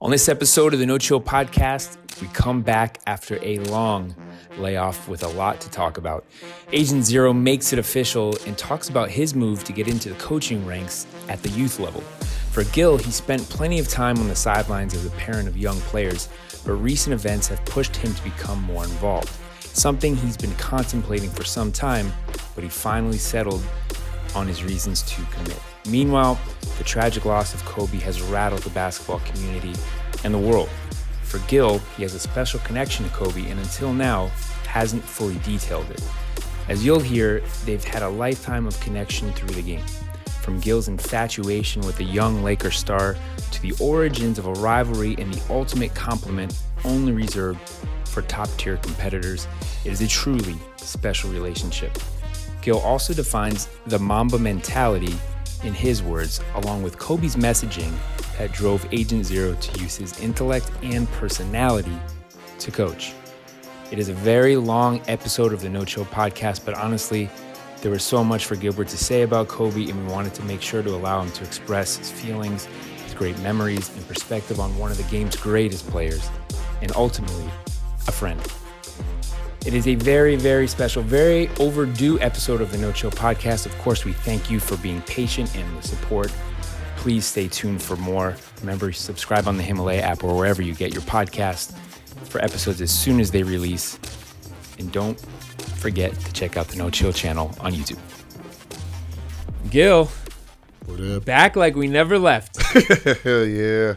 On this episode of the No Chill Podcast, we come back after a long layoff with a lot to talk about. Agent Zero makes it official and talks about his move to get into the coaching ranks at the youth level. For Gil, he spent plenty of time on the sidelines as a parent of young players, but recent events have pushed him to become more involved. Something he's been contemplating for some time, but he finally settled on his reasons to commit. Meanwhile, the tragic loss of Kobe has rattled the basketball community and the world. For Gil, he has a special connection to Kobe and until now hasn't fully detailed it. As you'll hear, they've had a lifetime of connection through the game. From Gil's infatuation with a young Lakers star to the origins of a rivalry and the ultimate compliment only reserved for top-tier competitors, it is a truly special relationship. Gil also defines the Mamba Mentality in his words, along with Kobe's messaging that drove Agent Zero to use his intellect and personality to coach. It is a very long episode of the No Chill Podcast, but honestly, there was so much for Gilbert to say about Kobe, and we wanted to make sure to allow him to express his feelings, his great memories, and perspective on one of the game's greatest players, and ultimately, a friend. It is a very, very special, very overdue episode of the No Chill Podcast. Of course, we thank you for being patient and the support. Please stay tuned for more. Remember, subscribe on the Himalaya app or wherever you get your podcast for episodes as soon as they release. And don't forget to check out the No Chill channel on YouTube. Gil, what up? Back like we never left. Hell yeah.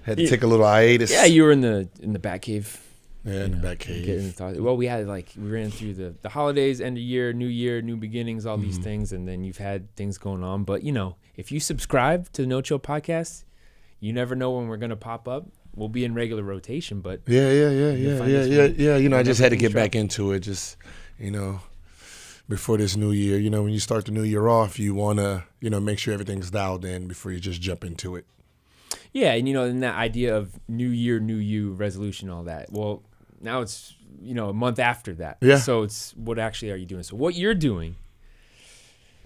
Had to take a little hiatus. Yeah, you were in the Batcave. Yeah, in the back cave. Well, we ran through the holidays, end of year, new beginnings, all these things, and then you've had things going on. But, if you subscribe to the No Chill Podcast, you never know when we're going to pop up. We'll be in regular rotation, but... Yeah. I just had to get back into it, before this new year. When you start the new year off, you want to, make sure everything's dialed in before you just jump into it. Yeah, and, and that idea of new year, new you, resolution, all that. Well... Now it's, a month after that. Yeah. So it's what actually are you doing? So what you're doing,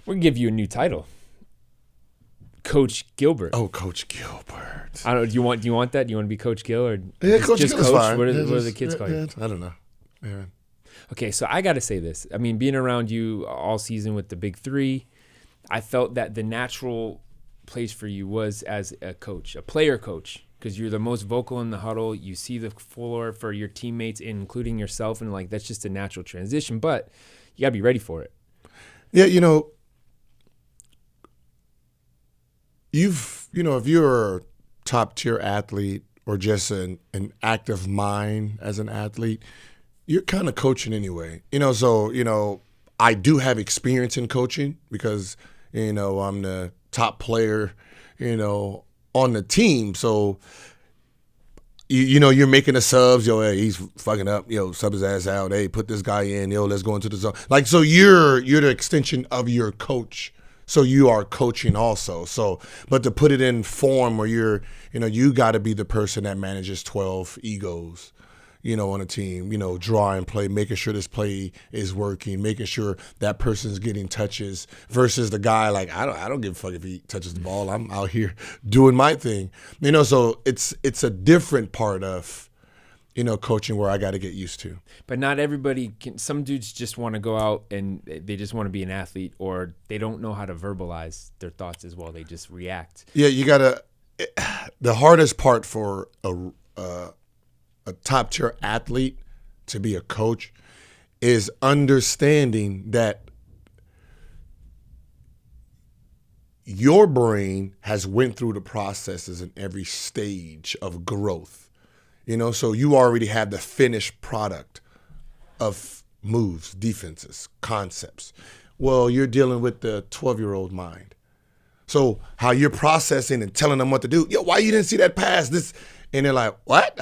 we're going to give you a new title. Coach Gilbert. Oh, Coach Gilbert. I don't know. Do you want that? Do you want to be Coach Gil or yeah, Coach Gil is fine. What do the kids call you? I don't know. Yeah. Okay, so I got to say this. I mean, being around you all season with the big three, I felt that the natural place for you was as a coach, a player coach. Because you're the most vocal in the huddle. You see the floor for your teammates, including yourself, and that's just a natural transition. But you got to be ready for it. Yeah, if you're a top-tier athlete or just an active mind as an athlete, you're kind of coaching anyway. So, I do have experience in coaching because, I'm the top player, on the team. So, you're making the subs. Hey, he's fucking up. Sub his ass out. Hey, put this guy in. Let's go into the zone. So you're the extension of your coach. So you are coaching also. So, but to put it in form where you got to be the person that manages 12 egos, on a team, drawing play, making sure this play is working, making sure that person's getting touches versus the guy I don't give a fuck if he touches the ball. I'm out here doing my thing. So it's a different part of, coaching where I got to get used to. But not everybody can. Some dudes just want to go out and they just want to be an athlete, or they don't know how to verbalize their thoughts as well. They just react. Yeah, you got to the hardest part for a top-tier athlete to be a coach is understanding that your brain has went through the processes in every stage of growth. So you already have the finished product of moves, defenses, concepts. Well, you're dealing with the 12-year-old mind. So how you're processing and telling them what to do. Why you didn't see that pass? This... And they're like, what?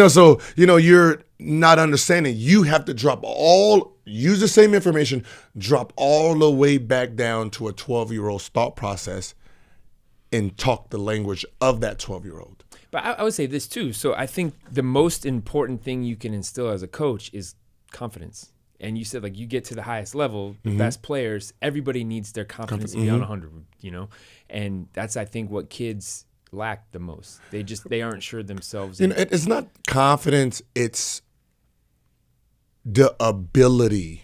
So, you're not understanding. You have to use the same information, drop all the way back down to a 12-year-old's thought process and talk the language of that 12-year-old. But I would say this too. So I think the most important thing you can instill as a coach is confidence. And you said you get to the highest level, the best players, everybody needs their confidence to be on 100, And that's, I think, what kids lack the most. They aren't sure themselves. It's not confidence. It's the ability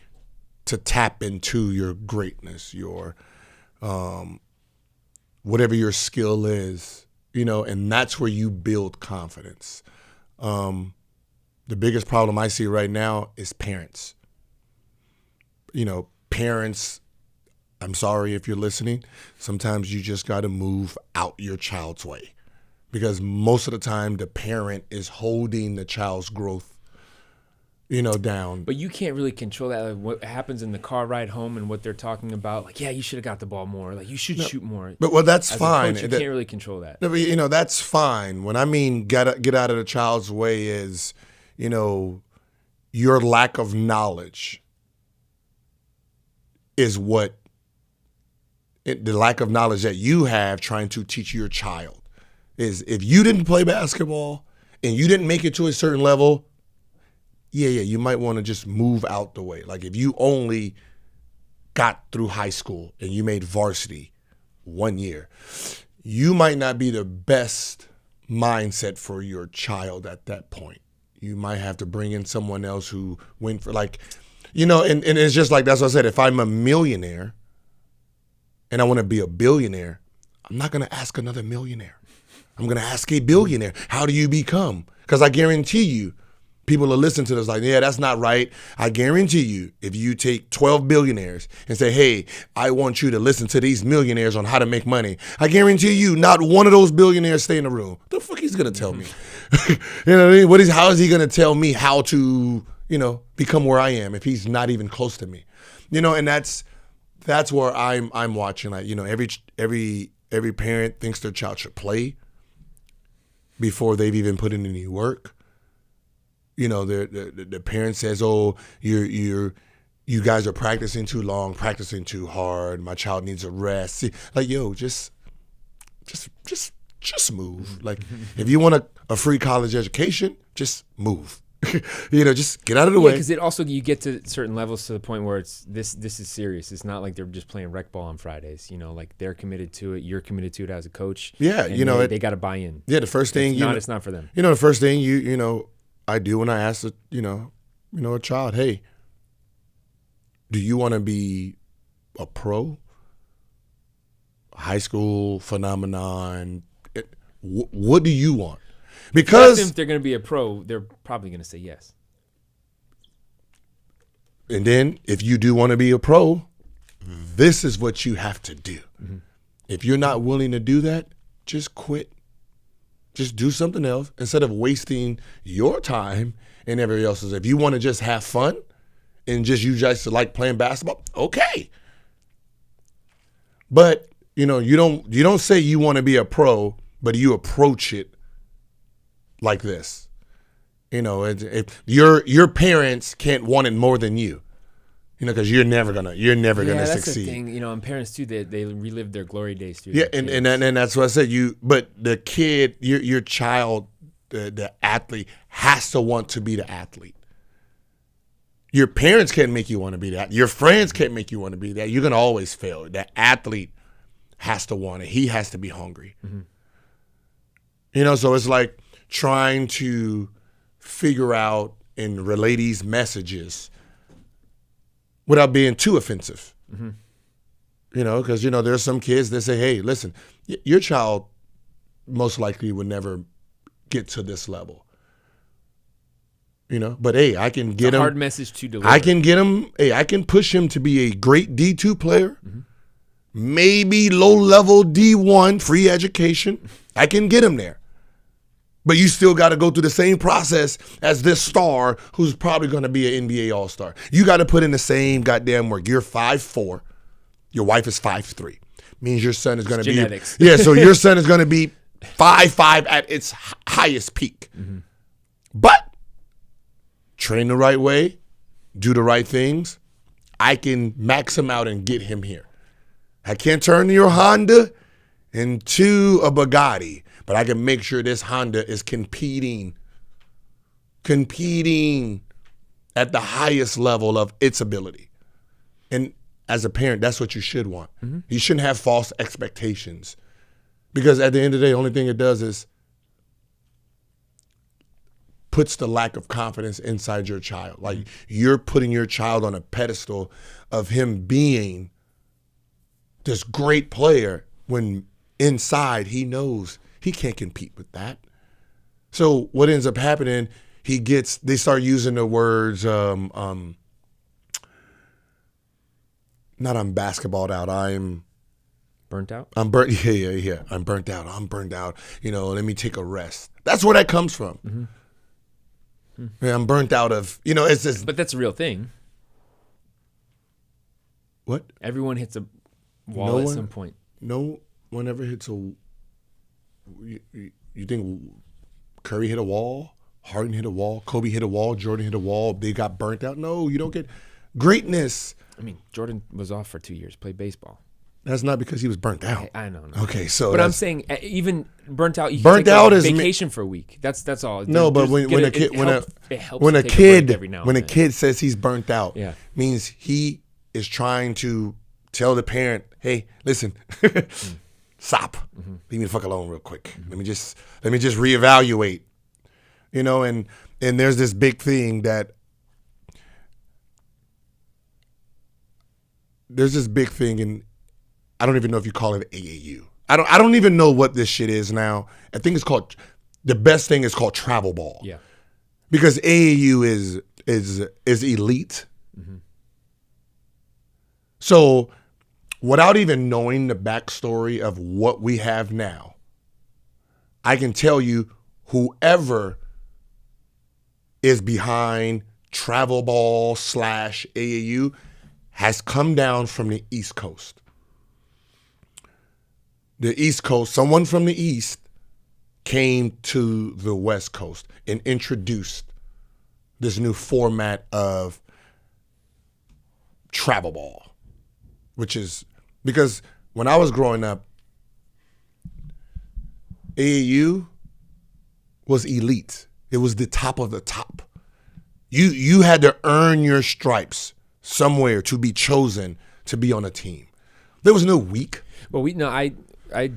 to tap into your greatness, your whatever your skill is, and that's where you build confidence. The biggest problem I see right now is parents. Parents, I'm sorry if you're listening, sometimes you just got to move out your child's way, because most of the time the parent is holding the child's growth down. But you can't really control that. Like what happens in the car ride home and what they're talking about. Like, yeah, you should have got the ball more. Like, you should shoot more. But that's As fine. A coach, you can't really control that. No, but, that's fine. When I mean get out of the child's way is, your lack of knowledge is what the lack of knowledge that you have trying to teach your child is. If you didn't play basketball and you didn't make it to a certain level, yeah, you might want to just move out the way. Like if you only got through high school and you made varsity 1 year, you might not be the best mindset for your child at that point. You might have to bring in someone else who went for and it's just like, that's what I said. If I'm a millionaire and I want to be a billionaire, I'm not going to ask another millionaire. I'm going to ask a billionaire. How do you become? Because I guarantee you, people will listen to this like, yeah, that's not right. I guarantee you, if you take 12 billionaires and say, hey, I want you to listen to these millionaires on how to make money, I guarantee you not one of those billionaires stay in the room. The fuck he's going to tell me? You know what I mean? How is he going to tell me how to, become where I am if he's not even close to me? And that's where I'm watching. Like, every parent thinks their child should play before they've even put in any work. The parent says, "Oh, you guys are practicing too long, practicing too hard. My child needs a rest." See, like, yo, just move. Like, if you want a free college education, just move. Just get out of the way. Because it also, you get to certain levels to the point where it's this is serious. It's not like they're just playing rec ball on Fridays. Like they're committed to it. You're committed to it as a coach. Yeah, they got to buy in. Yeah, the first thing it's not for them. The first thing I do when I ask a child, hey, do you want to be a pro? High school phenomenon? What do you want? Because if they're going to be a pro, they're probably going to say yes. And then if you do want to be a pro, this is what you have to do. Mm-hmm. If you're not willing to do that, just quit. Just do something else instead of wasting your time and everybody else's. If you want to just have fun and you just like playing basketball, okay. But you don't say you want to be a pro, but you approach it like this. If your parents can't want it more than you. Because you're never gonna that's succeed. The thing, and parents too, they relive their glory days through. Yeah, and that's what I said. But the kid, your child, the athlete has to want to be the athlete. Your parents can't make you want to be that. Your friends can't make you want to be that. You're gonna always fail. The athlete has to want it. He has to be hungry. Mm-hmm. So it's like trying to figure out and relay these messages without being too offensive. Mm-hmm. Because, there's some kids that say, hey, listen, your child most likely would never get to this level. But hey, I can get him. Hard message to deliver. I can get him. Hey, I can push him to be a great D2 player, maybe low-level D1 free education. I can get him there. But you still got to go through the same process as this star who's probably going to be an NBA All-Star. You got to put in the same goddamn work. You're 5'4". Your wife is 5'3". Means your son is going to be genetics. Yeah, so your son is going to be 5'5" at its highest peak. Mm-hmm. But train the right way, do the right things. I can max him out and get him here. I can't turn your Honda into a Bugatti, but I can make sure this Honda is competing at the highest level of its ability. And as a parent, that's what you should want. Mm-hmm. You shouldn't have false expectations. Because at the end of the day, the only thing it does is puts the lack of confidence inside your child. Like you're putting your child on a pedestal of him being this great player when inside he knows he can't compete with that. So what ends up happening, they start using the words, not I'm basketballed out, I'm burnt out? I'm burnt, yeah. I'm burnt out. Let me take a rest. That's where that comes from. Mm-hmm. Yeah, I'm burnt out of, it's just. But that's a real thing. What? Everyone hits a wall at some point. No one ever hits a. You think Curry hit a wall? Harden hit a wall? Kobe hit a wall? Jordan hit a wall? They got burnt out? No, you don't get greatness. I mean, Jordan was off for 2 years, played baseball. That's not because he was burnt out. I know. Okay, so. But I'm saying even burnt out. You burnt can take out a is vacation for a week. That's all. No, but when a kid says he's burnt out, means he is trying to tell the parent, "Hey, listen, stop, leave me the fuck alone real quick. Let me just reevaluate." And there's this big thing that. There's this big thing in. I don't even know if you call it AAU. I don't even know what this shit is now. I think the best thing is called travel ball. Yeah. Because AAU is elite. Mm-hmm. So without even knowing the backstory of what we have now, I can tell you whoever is behind travel ball / AAU has come down from the East Coast. The East Coast, someone from the East came to the West Coast and introduced this new format of travel ball, which is because when I was growing up, AAU was elite. It was the top of the top. You had to earn your stripes somewhere to be chosen to be on a team. There was no weak. Well, I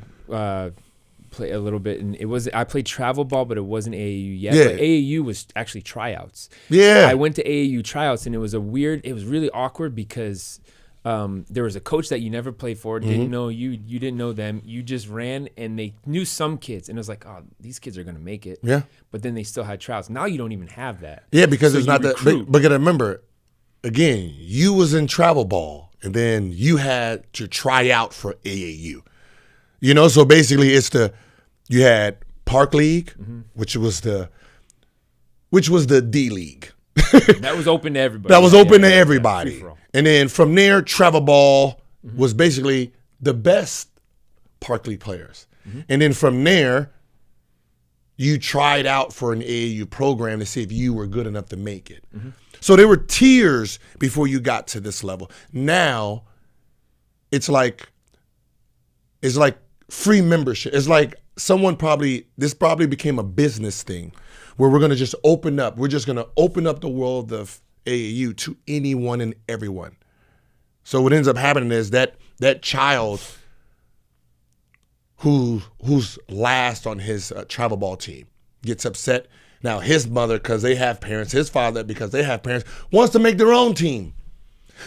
play a little bit, and I played travel ball, but it wasn't AAU yet. Yeah. But AAU was actually tryouts. Yeah. I went to AAU tryouts, and it was really awkward because there was a coach that you never played for, didn't know you didn't know them. You just ran, and they knew some kids, and it was like, oh, these kids are gonna make it. Yeah. But then they still had tryouts. Now you don't even have that. Yeah, because so it's not that. But gotta remember, again, you was in travel ball, and then you had to try out for AAU. So basically you had Park League, which was the D League. That was open to everybody. That was open to everybody. And then from there, travel ball was basically the best Park League players. And then from there, you tried out for an AAU program to see if you were good enough to make it. So there were tiers before you got to this level. Now, it's like free membership. It's like this probably became a business thing where we're going to just open up. We're just going to open up the world of AAU to anyone and everyone. So what ends up happening is that child who's last on his travel ball team gets upset. Now his mother, because they have parents, his father, because they have parents, wants to make their own team.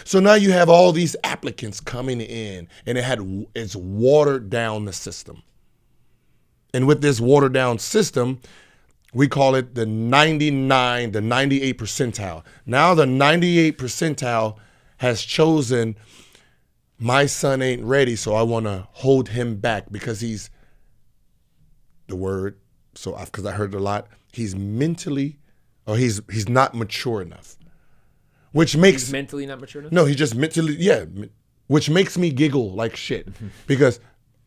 So now you have all these applicants coming in, and it's watered down the system. And with this watered down system, we call it the 98 percentile. Now the 98 percentile has chosen, my son ain't ready, so I want to hold him back because he's, because I heard it a lot, he's mentally, or he's not mature enough. He's mentally not mature enough? No, he's just mentally, which makes me giggle like shit. Because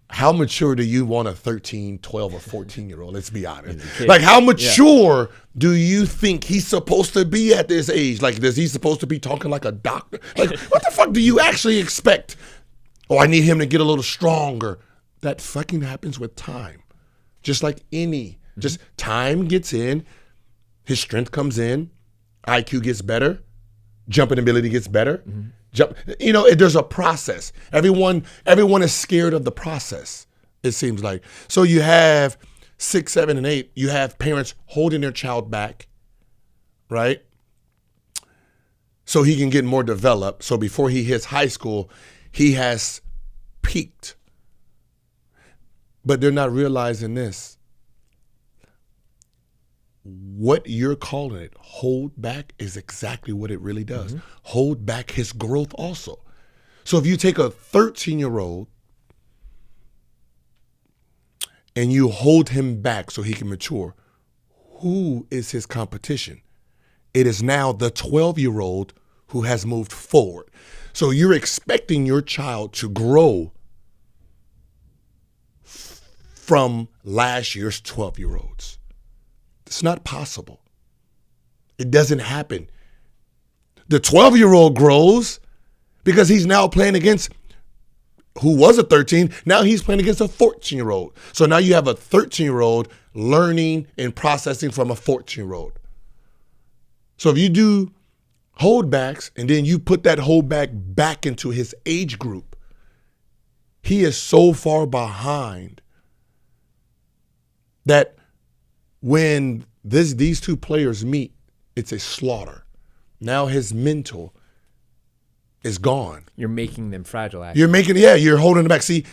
how mature do you want a 13, 12, or 14-year-old? Let's be honest. Like, how mature do you think he's supposed to be at this age? Like, is he supposed to be talking like a doctor? Like, what the fuck do you actually expect? Oh, I need him to get a little stronger. That fucking happens with time. Just like just time gets in, his strength comes in, IQ gets better, jumping ability gets better. There's a process. Everyone is scared of the process. it seems like. So you have 6, 7, and 8. You have parents holding their child back, right? So he can get more developed. So before he hits high school, he has peaked. But they're not realizing this. What you're calling it, hold back, is exactly what it really does. Hold back his growth also. So if you take a 13-year-old and you hold him back so he can mature, who is his competition? It is now the 12-year-old who has moved forward. So you're expecting your child to grow from last year's 12-year-olds. It's not possible. It doesn't happen. The 12-year-old grows because he's now playing against who was a 13. Now he's playing against a 14-year-old. So now you have a 13-year-old learning and processing from a 14-year-old. So if you do holdbacks and then you put that holdback back into his age group, he is so far behind that when these two players meet, it's a slaughter. Now his mental is gone. You're making them fragile. Actually. You're holding them back. See,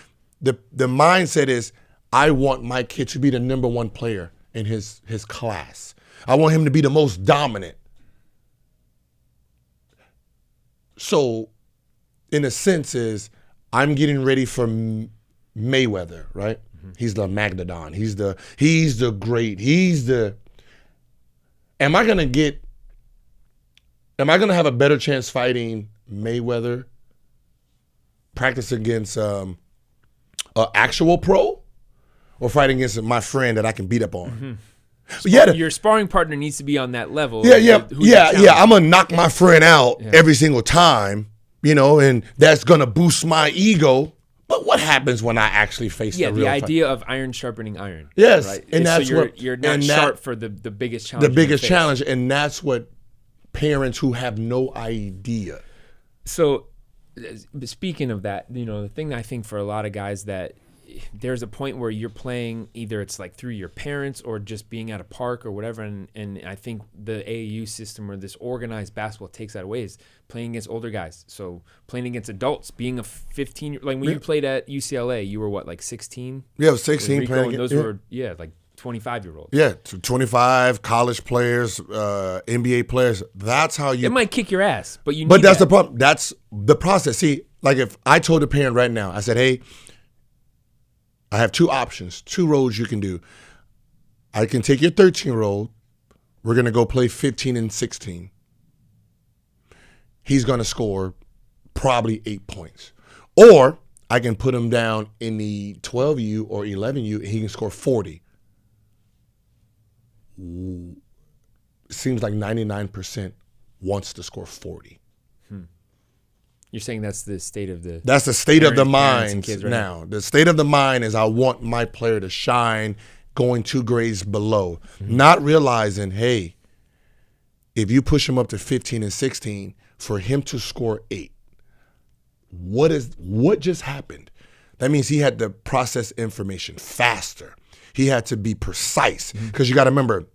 the mindset is, I want my kid to be the number one player in his class. I want him to be the most dominant. So, in a sense, is I'm getting ready for Mayweather, right? He's the Magdadon. He's the great. Am I gonna have a better chance fighting Mayweather, practice against an actual pro, or fighting against my friend that I can beat up on? Your sparring partner needs to be on that level. Yeah. I'm gonna knock my friend out every single time, and that's gonna boost my ego. But what happens when I actually face the real the fight? idea of iron sharpening iron. Yes, right? and that's so you're not sharp for the biggest challenge. The biggest challenge, and that's what parents who have no idea. So, speaking of that, the thing that I think for a lot of guys that there's a point where you're playing, either it's like through your parents or just being at a park or whatever, and I think the AAU system or this organized basketball takes that away, is playing against older guys. So playing against adults, being a 15, like when you played at UCLA, you were what, like 16? Yeah, I was 16 playing. And those were like 25-year-olds. Yeah, 25 college players, NBA players. That's how you. It might kick your ass, but you. But that's the problem. That's the process. See, like if I told a parent right now, I said, hey, I have two options, two roads you can do. I can take your 13-year-old. We're going to go play 15 and 16. He's going to score probably 8 points. Or I can put him down in the 12U or 11U and he can score 40. Seems like 99% wants to score 40. You're saying that's the state of the. That's the state of the mind right now. The state of the mind is I want my player to shine, going 2 grades below, not realizing, hey, if you push him up to 15 and 16, for him to score 8, what just happened? That means he had to process information faster. He had to be precise, because you got to remember,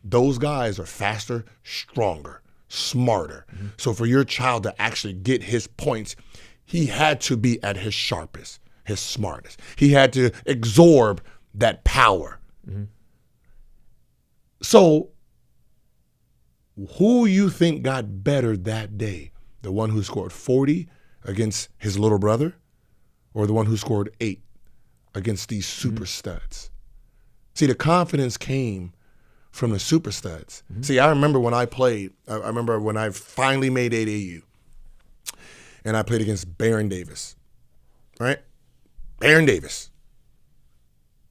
those guys are faster, stronger, smarter. So for your child to actually get his points, he had to be at his sharpest, his smartest. He had to absorb that power. So who you think got better that day? The one who scored 40 against his little brother, or the one who scored 8 against these super studs? See, the confidence came from the super studs. See, I remember when I played, I remember when I finally made AAU, and I played against Baron Davis, right? Baron Davis,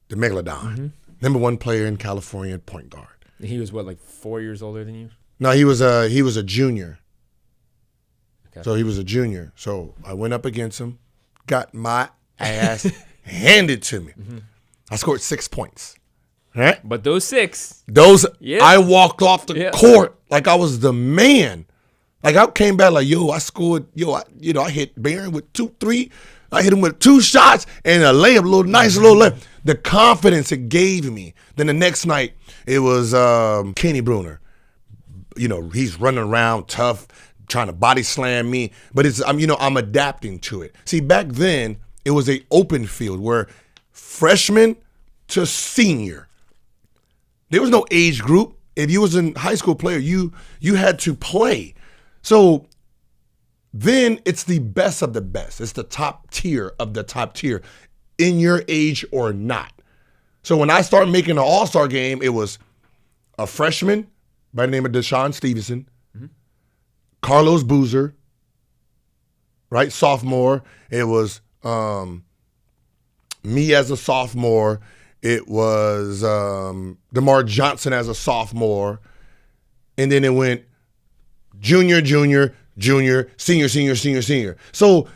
the Megalodon, number 1 player in California at point guard. He was what, like 4 years older than you? No, he was a junior. Okay. So he was a junior. So I went up against him, got my ass handed to me. I scored 6 points. Right? But those 6. I walked off the court like I was the man. Like I came back like, I scored, I hit Barron with 2, 3. I hit him with 2 shots and a layup, nice little layup. The confidence it gave me. Then the next night, it was Kenny Bruner. You know, he's running around tough, trying to body slam me. But I'm adapting to it. See, back then, it was an open field where freshman to senior, there was no age group. If you was a high school player, you had to play. So then it's the best of the best. It's the top tier of the top tier in your age or not. So when I started making an all-star game, it was a freshman by the name of Deshaun Stevenson, Carlos Boozer, right, sophomore. It was me as a sophomore. It was DeMar Johnson as a sophomore. And then it went junior, senior. So,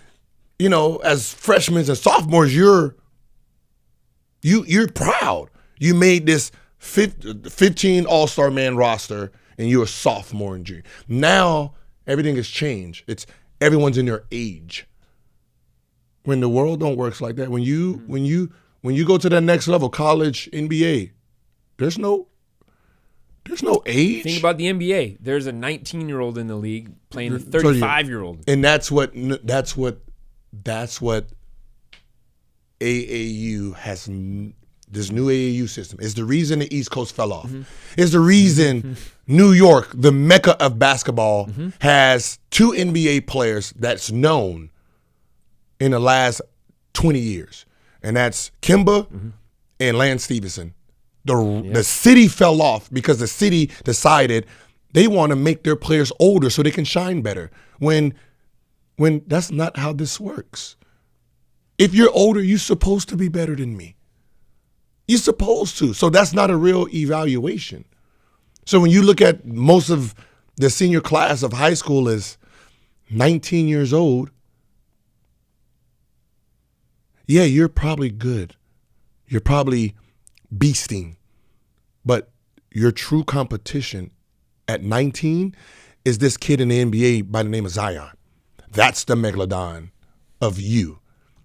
you know, as freshmen and sophomores, you're proud. You made this 15 all-star man roster, and you're a sophomore and junior. Now everything has changed. It's everyone's in their age. When the world don't work like that, when you go to that next level, college, NBA, there's no age. Think about the NBA. There's a 19-year-old in the league playing a 35-year-old. And that's what AAU has, this new AAU system. Is the reason the East Coast fell off. Is the reason New York, the mecca of basketball, has 2 NBA players that's known in the last 20 years. And that's Kimba and Lance Stevenson. The city fell off because the city decided they want to make their players older so they can shine better. When that's not how this works. If you're older, you're supposed to be better than me. You're supposed to. So that's not a real evaluation. So when you look at most of the senior class of high school is 19 years old, yeah, you're probably good. You're probably beasting. But your true competition at 19 is this kid in the NBA by the name of Zion. That's the megalodon of you.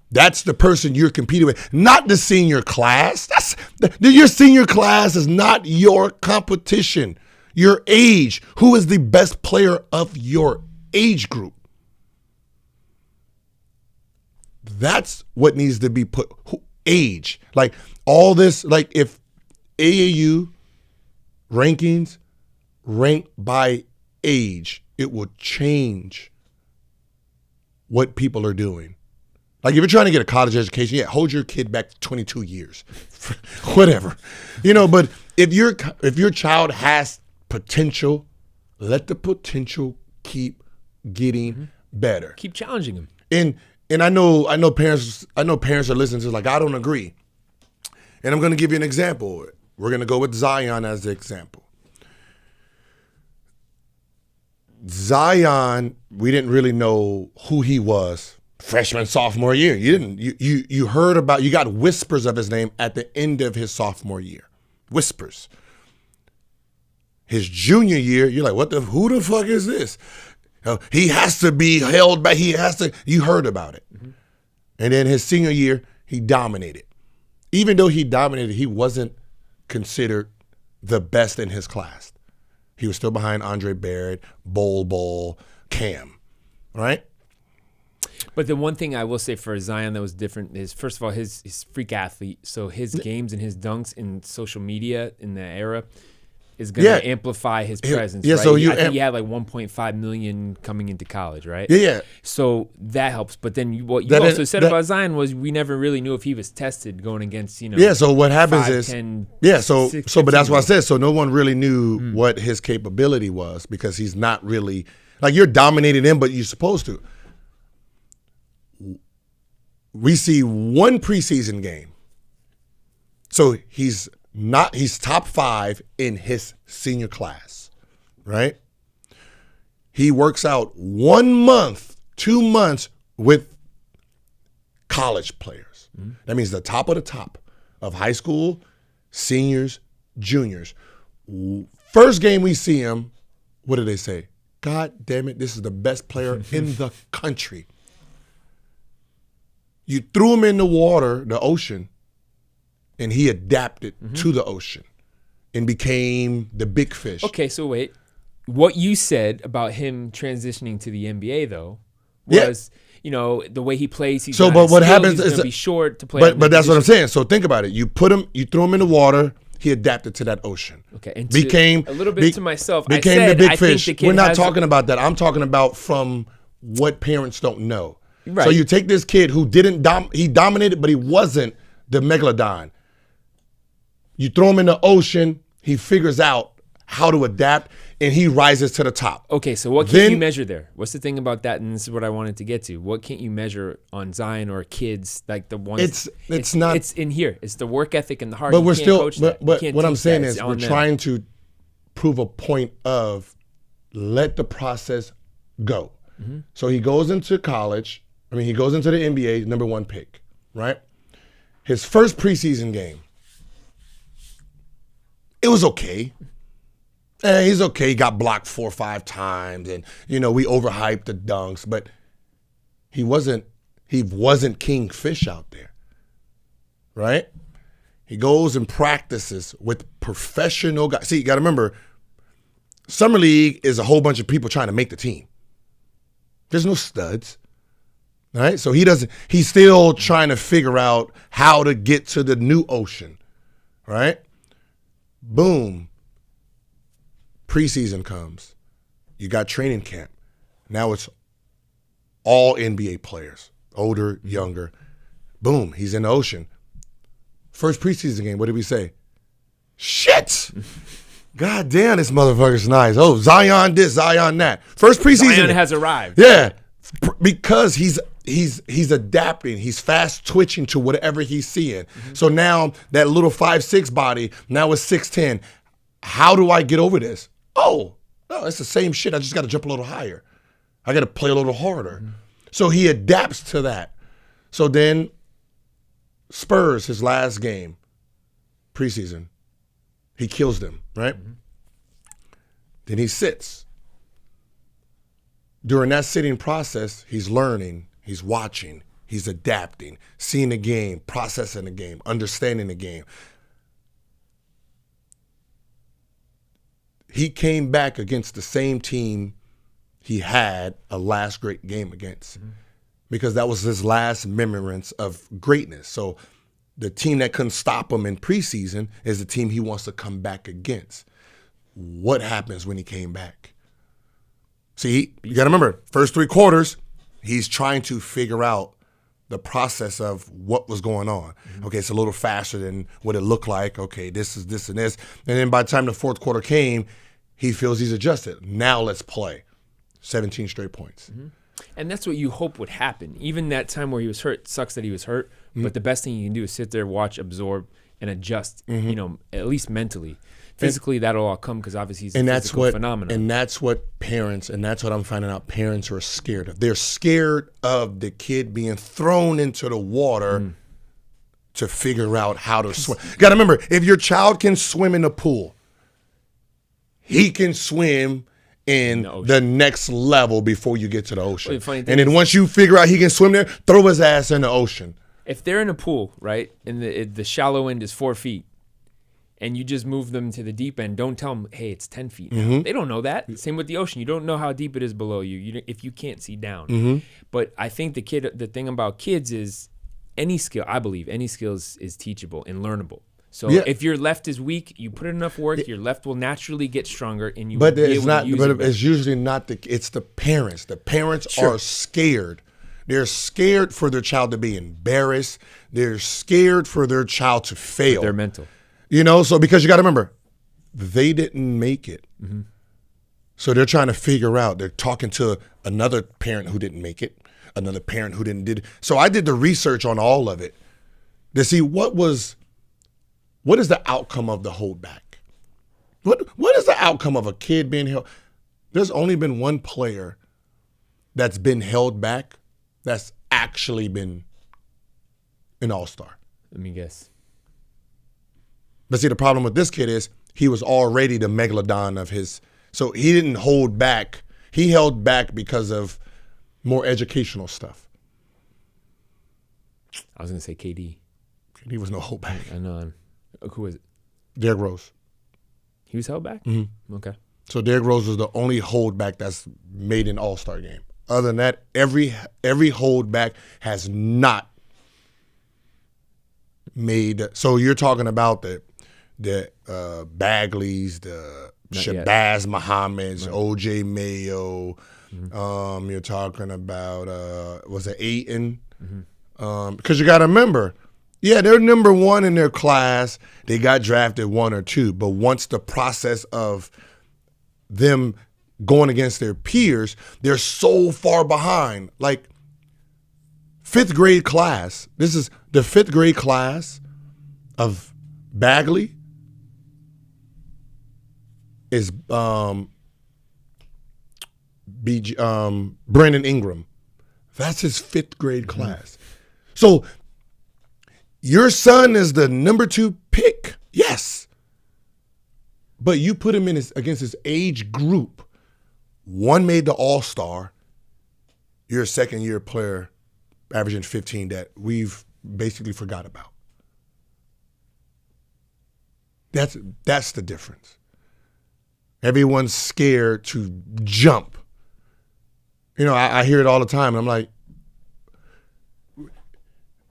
That's the person you're competing with, not the senior class. Your senior class is not your competition. Your age. Who is the best player of your age group? That's what needs to be put. Age. Like all this, like if AAU rankings rank by age, it will change what people are doing. Like if you're trying to get a college education, yeah, hold your kid back 22 years, whatever, you know. But if your child has potential, let the potential keep getting better. Keep challenging them. And I know parents are listening to this, like I don't agree. And I'm going to give you an example. We're going to go with Zion as the example. Zion, we didn't really know who he was freshman, sophomore year. You heard about, you got whispers of his name at the end of his sophomore year. Whispers. His junior year, you're like, who the fuck is this? He has to be held back. You heard about it. And then his senior year, he dominated. Even though he dominated, he wasn't considered the best in his class. He was still behind Andre Barrett, Bol, Cam, right? But the one thing I will say for Zion that was different is, first of all, his freak athlete. So his games and his dunks in social media in that era is going to amplify his presence. Yeah, right? So I think he had like 1.5 million coming into college, right? Yeah. So that helps. But then what you also said about Zion was we never really knew if he was tested going against, Yeah, so what happens 5, is 10, so 6, but that's what I said. So no one really knew what his capability was because he's not really, like, you're dominating him, but you're supposed to. We see one preseason game. So he's top 5 in his senior class, right? He works out 1 month, 2 months with college players. That means the top of high school, seniors, juniors. First game we see him, what do they say? God damn it, this is the best player in the country. You threw him in the water, the ocean, and he adapted to the ocean and became the big fish. Okay, so wait. What you said about him transitioning to the NBA, though, was, the way he plays. He's but what happens is is to be short to play. But that's what I'm saying. So think about it. You threw him in the water. He adapted to that ocean. Okay, and became a little bit to myself. Became I said, the big I fish. think the kid We're not talking about that. I'm talking about from what parents don't know. Right. So you take this kid who he dominated, but he wasn't the megalodon. You throw him in the ocean. He figures out how to adapt, and he rises to the top. Okay, so what can't you measure there? What's the thing about that? And this is what I wanted to get to. What can't you measure on Zion or kids like the ones? It's not. It's in here. It's the work ethic and the heart. But you we're can't still. coach that. But You can't what I'm teach saying that. is It's we're on them. trying to prove a point of let the process go. So he goes into college. He goes into the NBA, number 1 pick, right? His first preseason game, it was okay. He's okay. He got blocked 4 or 5 times, and we overhyped the dunks, but he wasn't King Fish out there, right? He goes and practices with professional guys. See, you got to remember, Summer League is a whole bunch of people trying to make the team. There's no studs, right? So he's still trying to figure out how to get to the new ocean, right? Boom. Preseason comes. You got training camp. Now it's all NBA players, older, younger. Boom, he's in the ocean. First preseason game, what did we say? Shit! God damn, this motherfucker's nice. Oh, Zion this, Zion that. First preseason. Zion has arrived. Yeah, because he's adapting. He's fast twitching to whatever he's seeing. So now that little 5'6" body, now it's 6'10". How do I get over this? Oh, no, it's the same shit. I just got to jump a little higher. I got to play a little harder. So he adapts to that. So then Spurs, his last game, preseason, he kills them, right? Then he sits. During that sitting process, he's learning, he's watching, he's adapting, seeing the game, processing the game, understanding the game. He came back against the same team he had a last great game against because that was his last remembrance of greatness. So the team that couldn't stop him in preseason is the team he wants to come back against. What happens when he came back? See, you got to remember, first 3 quarters, he's trying to figure out the process of what was going on. Okay, it's a little faster than what it looked like. Okay, this is this and this. And then by the time the 4th quarter came, he feels he's adjusted. Now let's play. 17 straight points. And that's what you hope would happen. Even that time where he was hurt, sucks that he was hurt, but the best thing you can do is sit there, watch, absorb, and adjust, at least mentally. Physically, that'll all come because obviously he's a physical phenomenon. And that's what parents, and that's what I'm finding out parents are scared of. They're scared of the kid being thrown into the water to figure out how to swim. Got to remember, if your child can swim in the pool, he can swim in the next level before you get to the ocean. Well, and then once you figure out he can swim there, throw his ass in the ocean. If they're in a pool, right, and the shallow end is 4 feet, and you just move them to the deep end, don't tell them, hey, it's 10 feet now. They don't know that. Same with the ocean. You don't know how deep it is below you if you can't see down. But I think the thing about kids is any skill, I believe, any skill is teachable and learnable. So if your left is weak, you put in enough work, your left will naturally get stronger, and you will be able to use it. But it's usually not it's the parents. The parents are scared. They're scared for their child to be embarrassed. They're scared for their child to fail. They're mental. So because you got to remember, they didn't make it. So they're trying to figure out. They're talking to another parent who didn't make it, another parent who didn't did it. So I did the research on all of it to see what is the outcome of the holdback. What is the outcome of a kid being held? There's only been one player that's been held back that's actually been an all-star. Let me guess. But see, the problem with this kid is he was already the megalodon of his. So he didn't hold back. He held back because of more educational stuff. I was going to say KD. He was no holdback. I know. Who was it? Derrick Rose. He was held back? Mm-hmm. Okay. So Derrick Rose was the only holdback that's made an All-Star game. Other than that, every holdback has not made. So you're talking about the Bagleys, the Shabazz Muhammad's, right. OJ Mayo. Mm-hmm. You're talking about was it Ayton? Mm-hmm. Because you got to remember, yeah, they're number one in their class. They got drafted 1 or 2, but once the process of them going against their peers, they're so far behind. Like 5th grade class. This is the 5th grade class of Bagley is Brandon Ingram. That's his 5th grade class. So your son is the number 2 pick, yes. But you put him in against his age group. One made the All-Star. You're a second-year player averaging 15 that we've basically forgot about. That's the difference. Everyone's scared to jump. You know, I hear it all the time, and I'm like,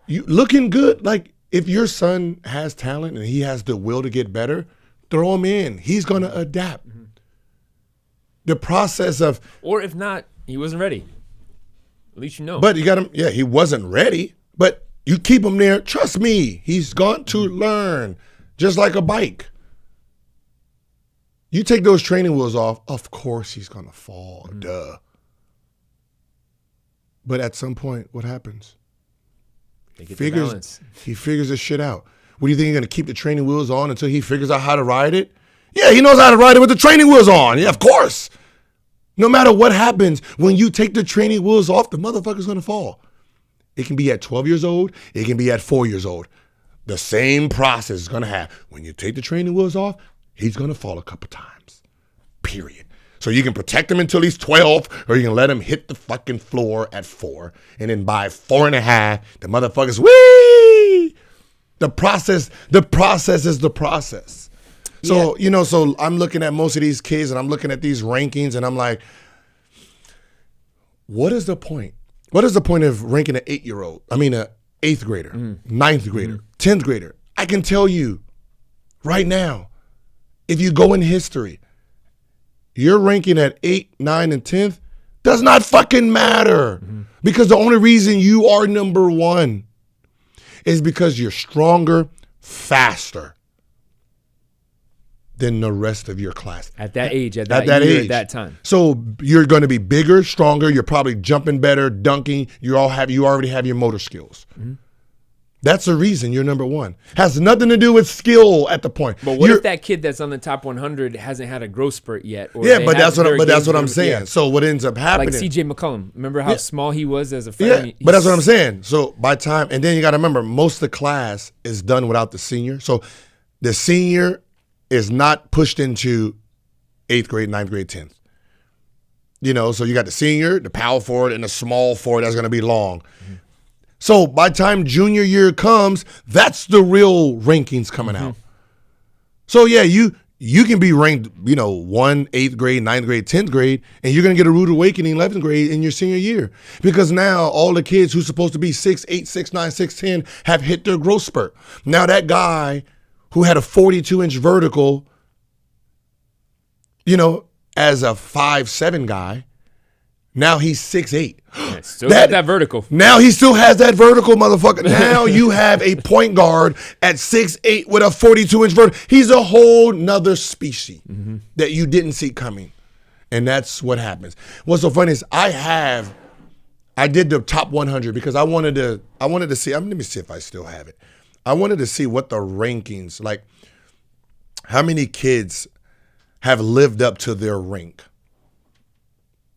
you looking good? Like, if your son has talent and he has the will to get better, throw him in. He's going to adapt. Mm-hmm. The process of... Or if not, he wasn't ready. At least you know. But you got him... Yeah, he wasn't ready, but you keep him there. Trust me, he's going to learn, just like a bike. You take those training wheels off, of course he's going to fall. Mm-hmm. Duh. But at some point, what happens? He figures this shit out. What do you think you're going to keep the training wheels on until he figures out how to ride it? Yeah, he knows how to ride it with the training wheels on. Yeah, of course. No matter what happens, when you take the training wheels off, the motherfucker's going to fall. It can be at 12 years old. It can be at 4 years old. The same process is going to happen. When you take the training wheels off, he's going to fall a couple times. Period. So you can protect him until he's 12, or you can let him hit the fucking floor at 4. And then by 4.5, the motherfucker's whee! The process is the process. So, yeah. You know, so I'm looking at most of these kids and I'm looking at these rankings and I'm like, what is the point? What is the point of ranking an 8-year-old? I mean, an 8th grader, 9th grader, 10th grader. I can tell you right now, if you go in history, your ranking at 8, 9, and 10th does not fucking matter. Because the only reason you are number 1 is because you're stronger, faster than the rest of your class. At that age, at that year, age. At that time. So you're going to be bigger, stronger. You're probably jumping better, dunking. You already have your motor skills. Mm-hmm. That's the reason you're number 1. Has nothing to do with skill at the point. But what if that kid that's on the top 100 hasn't had a growth spurt yet? Or but that's what I'm saying. Yeah. So what ends up happening? Like C.J. McCollum. Remember how small he was as a freshman? Yeah, but that's what I'm saying. So by time, and then you got to remember, most of the class is done without the senior. So the senior is not pushed into 8th grade, 9th grade, 10th. You know, so you got the senior, the power forward, and the small forward that's going to be long. Mm-hmm. So by the time junior year comes, that's the real rankings coming out. So yeah, you can be ranked, 1, 8th grade, 9th grade, 10th grade, and you're going to get a rude awakening 11th grade in your senior year. Because now all the kids who's supposed to be 6'8", 6'9", 6'10", have hit their growth spurt. Now that guy who had a 42-inch vertical, as a 5'7" guy, now he's 6'8". Still got that vertical. Now he still has that vertical, motherfucker. Now you have a point guard at 6'8" with a 42-inch vertical. He's a whole nother species that you didn't see coming. And that's what happens. What's so funny is I did the top 100 because I wanted to see, let me see if I still have it. I wanted to see what the rankings, like how many kids have lived up to their rank.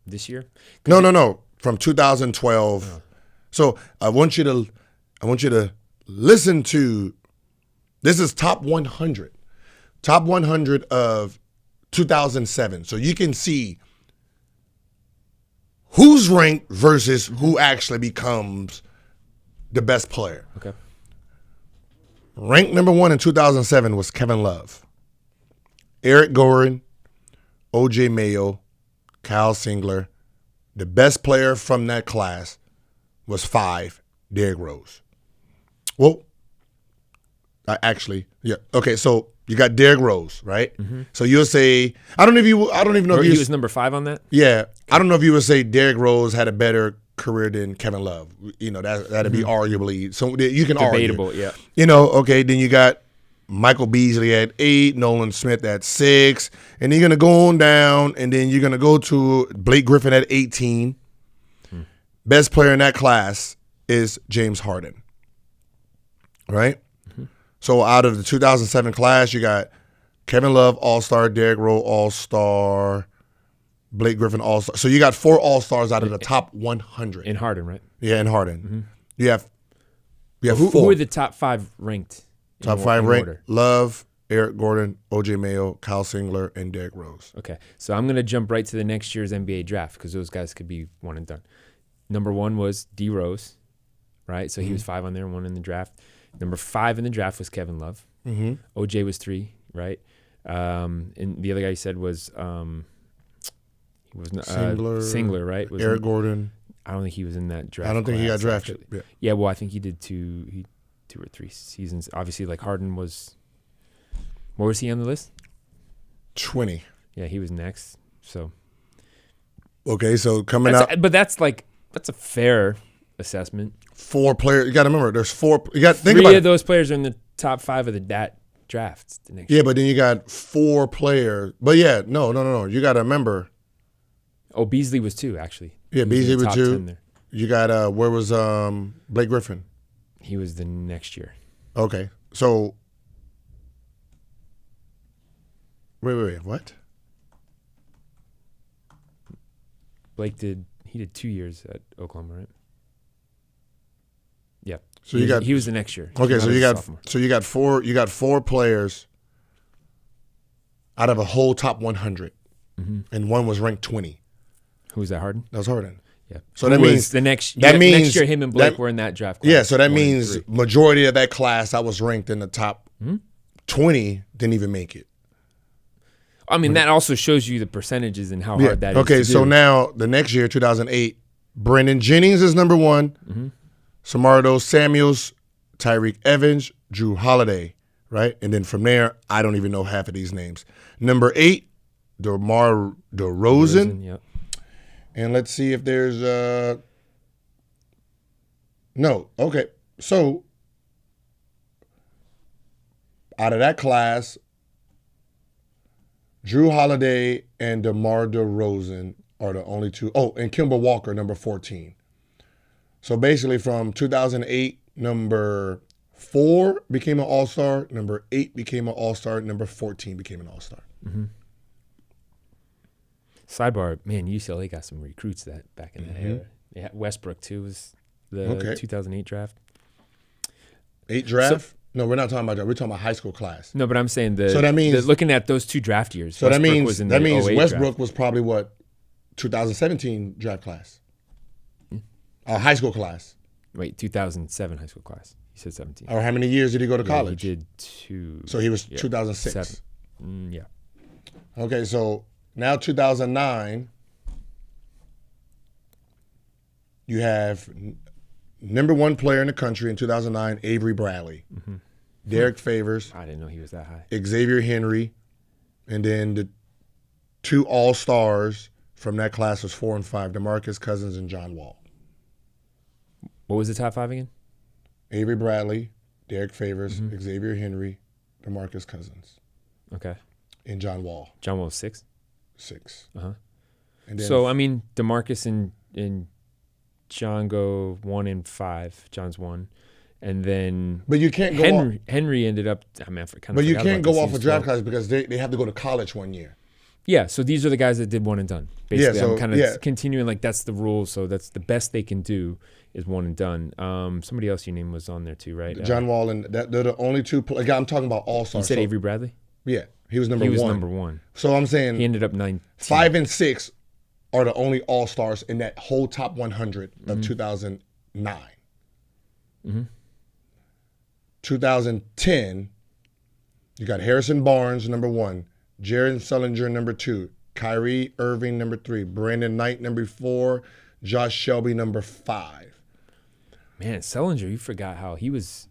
This year? No. From 2012. Oh. So I want you to listen to, this is top 100. Top 100 of 2007. So you can see who's ranked versus who actually becomes the best player. Okay. Ranked number 1 in 2007 was Kevin Love. Eric Gordon, O.J. Mayo, Kyle Singler. The best player from that class was 5, Derrick Rose. Well, actually, yeah. Okay, so you got Derrick Rose, right? Mm-hmm. So you'll say, I don't even know if he was number 5 on that. Yeah, I don't know if you would say Derrick Rose had a better career than Kevin Love. You know, that'd be arguably, so you can debatable, argue. Yeah. You know, okay, then you got Michael Beasley at 8, Nolan Smith at 6, and then you're gonna go on down, and then you're gonna go to Blake Griffin at 18. Best player in that class is James Harden. Right? Mm-hmm. So out of the 2007 class, you got Kevin Love, All-Star, Derrick Rose, All-Star, Blake Griffin, All-Star. So you got 4 All-Stars out of the top 100. In Harden, right? Yeah, in Harden. Mm-hmm. You have who 4. Who are the top 5 ranked? Top 5 ranked: order? Love, Eric Gordon, O.J. Mayo, Kyle Singler, and Derrick Rose. Okay, so I'm going to jump right to the next year's NBA draft because those guys could be one and done. Number 1 was D. Rose, right? So he was 5 on there, 1 in the draft. Number 5 in the draft was Kevin Love. Mm-hmm. OJ was 3, right? And the other guy you said was Singler, right? Was Eric Gordon. I don't think he was in that draft. I don't think he got drafted. Yeah, well, I think he did 2 or 3 seasons. Obviously, like Harden was. What was he on the list? 20. Yeah, he was next. So. Okay, so coming out, but that's a fair assessment. 4 players. You got to remember, there's 4. You got to think 3 about of those players are in the top 5 of that draft. The next year. But then you got 4 players. But yeah, no. You got to remember. Oh, Beasley was 2 actually. Yeah, Beasley was 2. You got where was Blake Griffin? He was the next year. Okay, so wait, what? Blake did 2 years at Oklahoma, right? Yeah. So he was the next year. Okay, so you got 4 players out of a whole top 100, and one was ranked 20. Who was that? Harden. That was Harden. Yeah. So that means next year him and Blake were in that draft class. Yeah, so that means majority of that class that was ranked in the top 20 didn't even make it. I mean, that also shows you the percentages and how hard that is. Okay, so now the next year, 2008, Brandon Jennings is number 1. Mm-hmm. Samardo Samuels, Tyreek Evans, Drew Holiday, right? And then from there, I don't even know half of these names. Number 8, DeMar DeRozan. Yep. And let's see if there's no. Okay, so out of that class, Drew Holiday and DeMar DeRozan are the only 2. Oh, and Kemba Walker, number 14. So basically from 2008, number 4 became an All-Star, number 8 became an All-Star, number 14 became an All-Star. Mm-hmm. Sidebar, man, UCLA got some recruits that back in that era. Yeah, Westbrook too was the 2008 draft. 8 draft? So, no, we're not talking about that. We're talking about high school class. No, but I'm saying so that means looking at those 2 draft years. So Westbrook that means Westbrook draft. was probably what 2017 draft class, high school class. Wait, 2007 high school class. You said 17. Or how many years did he go to college? He did 2. So he was 2006. Yeah. Okay, so now 2009, you have number 1 player in the country in 2009, Avery Bradley. Mm-hmm. Derek Favors. I didn't know he was that high. Xavier Henry. And then the 2 All-Stars from that class was 4 and 5, DeMarcus Cousins and John Wall. What was the top 5 again? Avery Bradley, Derek Favors, Xavier Henry, DeMarcus Cousins. Okay. And John Wall. John Wall was 6? 6. Uh-huh. And then so, I mean, DeMarcus and John go 1 and 5. John's 1. And then but you can't go Henry ended up, I mean, I kind of but you can't go off of draft class because they have to go to college 1 year. Yeah, so these are the guys that did 1 and done. Basically, I'm kind of continuing like that's the rule. So that's the best they can do is 1 and done. Somebody else you named was on there too, right? John Wall and they're the only 2. Again, I'm talking about All-Stars. You said Avery Bradley? Yeah, he was number 1. He was number 1. So I'm saying he ended up 9. 5 and 6 are the only All-Stars in that whole top 100 of 2009. 2010, you got Harrison Barnes, number 1. Jared Sullinger, number 2. Kyrie Irving, number 3. Brandon Knight, number 4. Josh Shelby, number 5. Man, Sullinger, you forgot how he was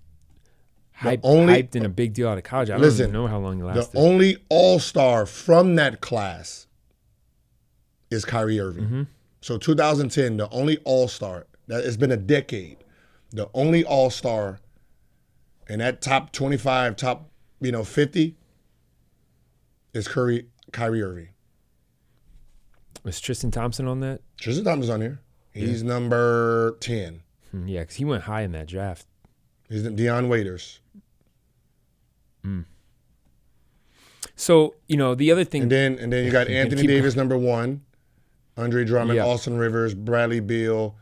hyped and a big deal out of college. I don't even know how long he lasted. The only all-star from that class is Kyrie Irving. So 2010, the only all-star, it's been a decade. The only all-star in that top 25, top 50 is Kyrie Irving. Was Tristan Thompson on that? Tristan Thompson's on here. He's number 10. Yeah, because he went high in that draft. He's Deion Waiters. So, the other thing. And then you got Anthony Davis, number 1. Andre Drummond, Austin Rivers, Bradley Beal.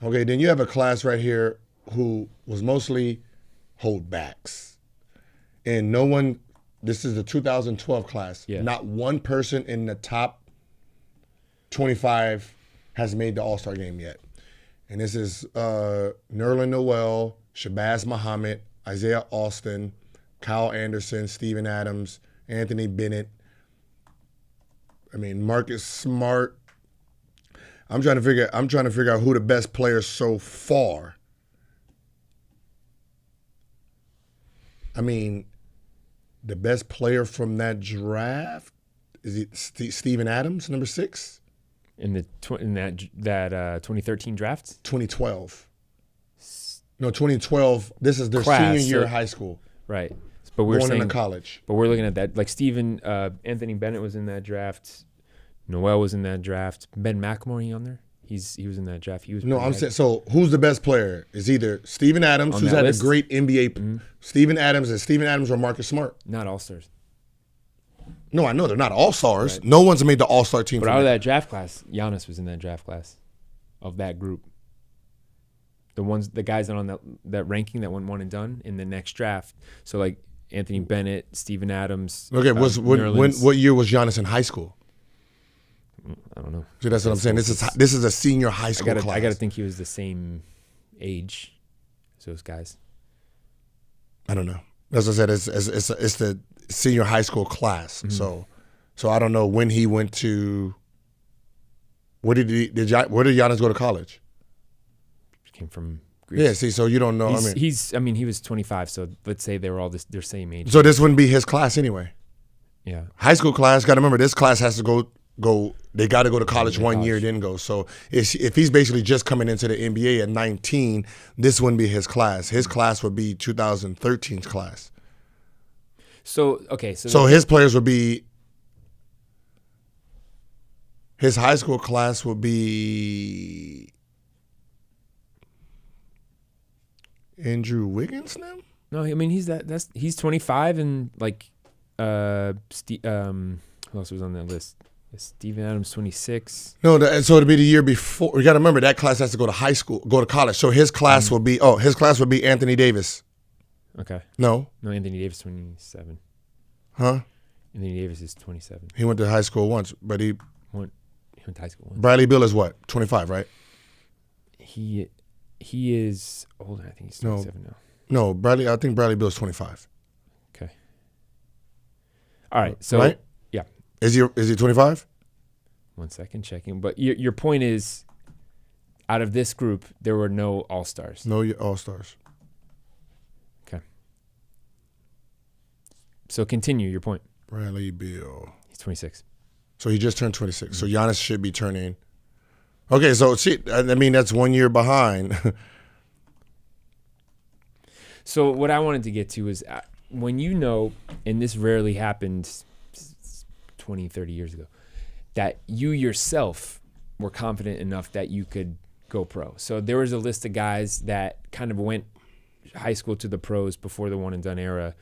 Okay, then you have a class right here who was mostly holdbacks. And no one, this is the 2012 class. Yeah. Not one person in the top 25 has made the All-Star game yet. And this is Nerlens Noel, Shabazz Muhammad, Isaiah Austin, Kyle Anderson, Steven Adams, Anthony Bennett. Marcus Smart. I'm trying to figure out who the best players so far. The best player from that draft, is it Steven Adams, number 6? In that 2013 draft? 2012. No, 2012. This is their senior year of high school. Right. But we're going into college. But we're looking at that. Like Anthony Bennett was in that draft. Noel was in that draft. Ben McLemore, he on there? He was in that draft. I'm saying, so who's the best player? Is either Steven Adams, who's had a great NBA. Steven Adams or Marcus Smart. Not all-stars. No, I know they're not all-stars. Right. No one's made the all-star team. But out of that draft class, Giannis was in that draft class of that group. The guys that on that ranking that went one and done in the next draft. So like Anthony Bennett, Steven Adams. Okay, what year was Giannis in high school? I don't know. See, that's what I'm saying. This is a senior high school class. I got to think he was the same age as those guys. I don't know. As I said, it's the senior high school class. So I don't know when he went to. Where did Giannis go to college? Came from Greece. Yeah. See, so you don't know. He was 25. So let's say they were all their same age. So this wouldn't be his class anyway. Yeah. High school class. Got to remember, this class has to go. They got to go to college 1 year, then go. So if he's basically just coming into the NBA at 19, this wouldn't be his class. His class would be 2013's class. So okay, so his players would be. His high school class would be Andrew Wiggins now? No, he's 25 and like who else was on that list? Steven Adams 26. No, so it'd be the year before. You got to remember that class has to go to college. So his class will be Anthony Davis. Okay. No, Anthony Davis 27. Huh? Anthony Davis is 27. He went to high school once, but he went to high school once. Bradley Beal is what? 25, right? He is older. I think he's 27 now. No, I think Bradley Beal is 25. Okay. All right. So right? Yeah. Is he 25? 1 second, checking. But your point is, out of this group, there were no all-stars. No all-stars. Okay. So continue your point. Bradley Beal. He's 26. So he just turned 26. Mm-hmm. So Giannis should be turning. Okay, so see, that's 1 year behind. So what I wanted to get to is when and this rarely happened 20, 30 years ago, that you yourself were confident enough that you could go pro. So there was a list of guys that kind of went high school to the pros before the one and done era,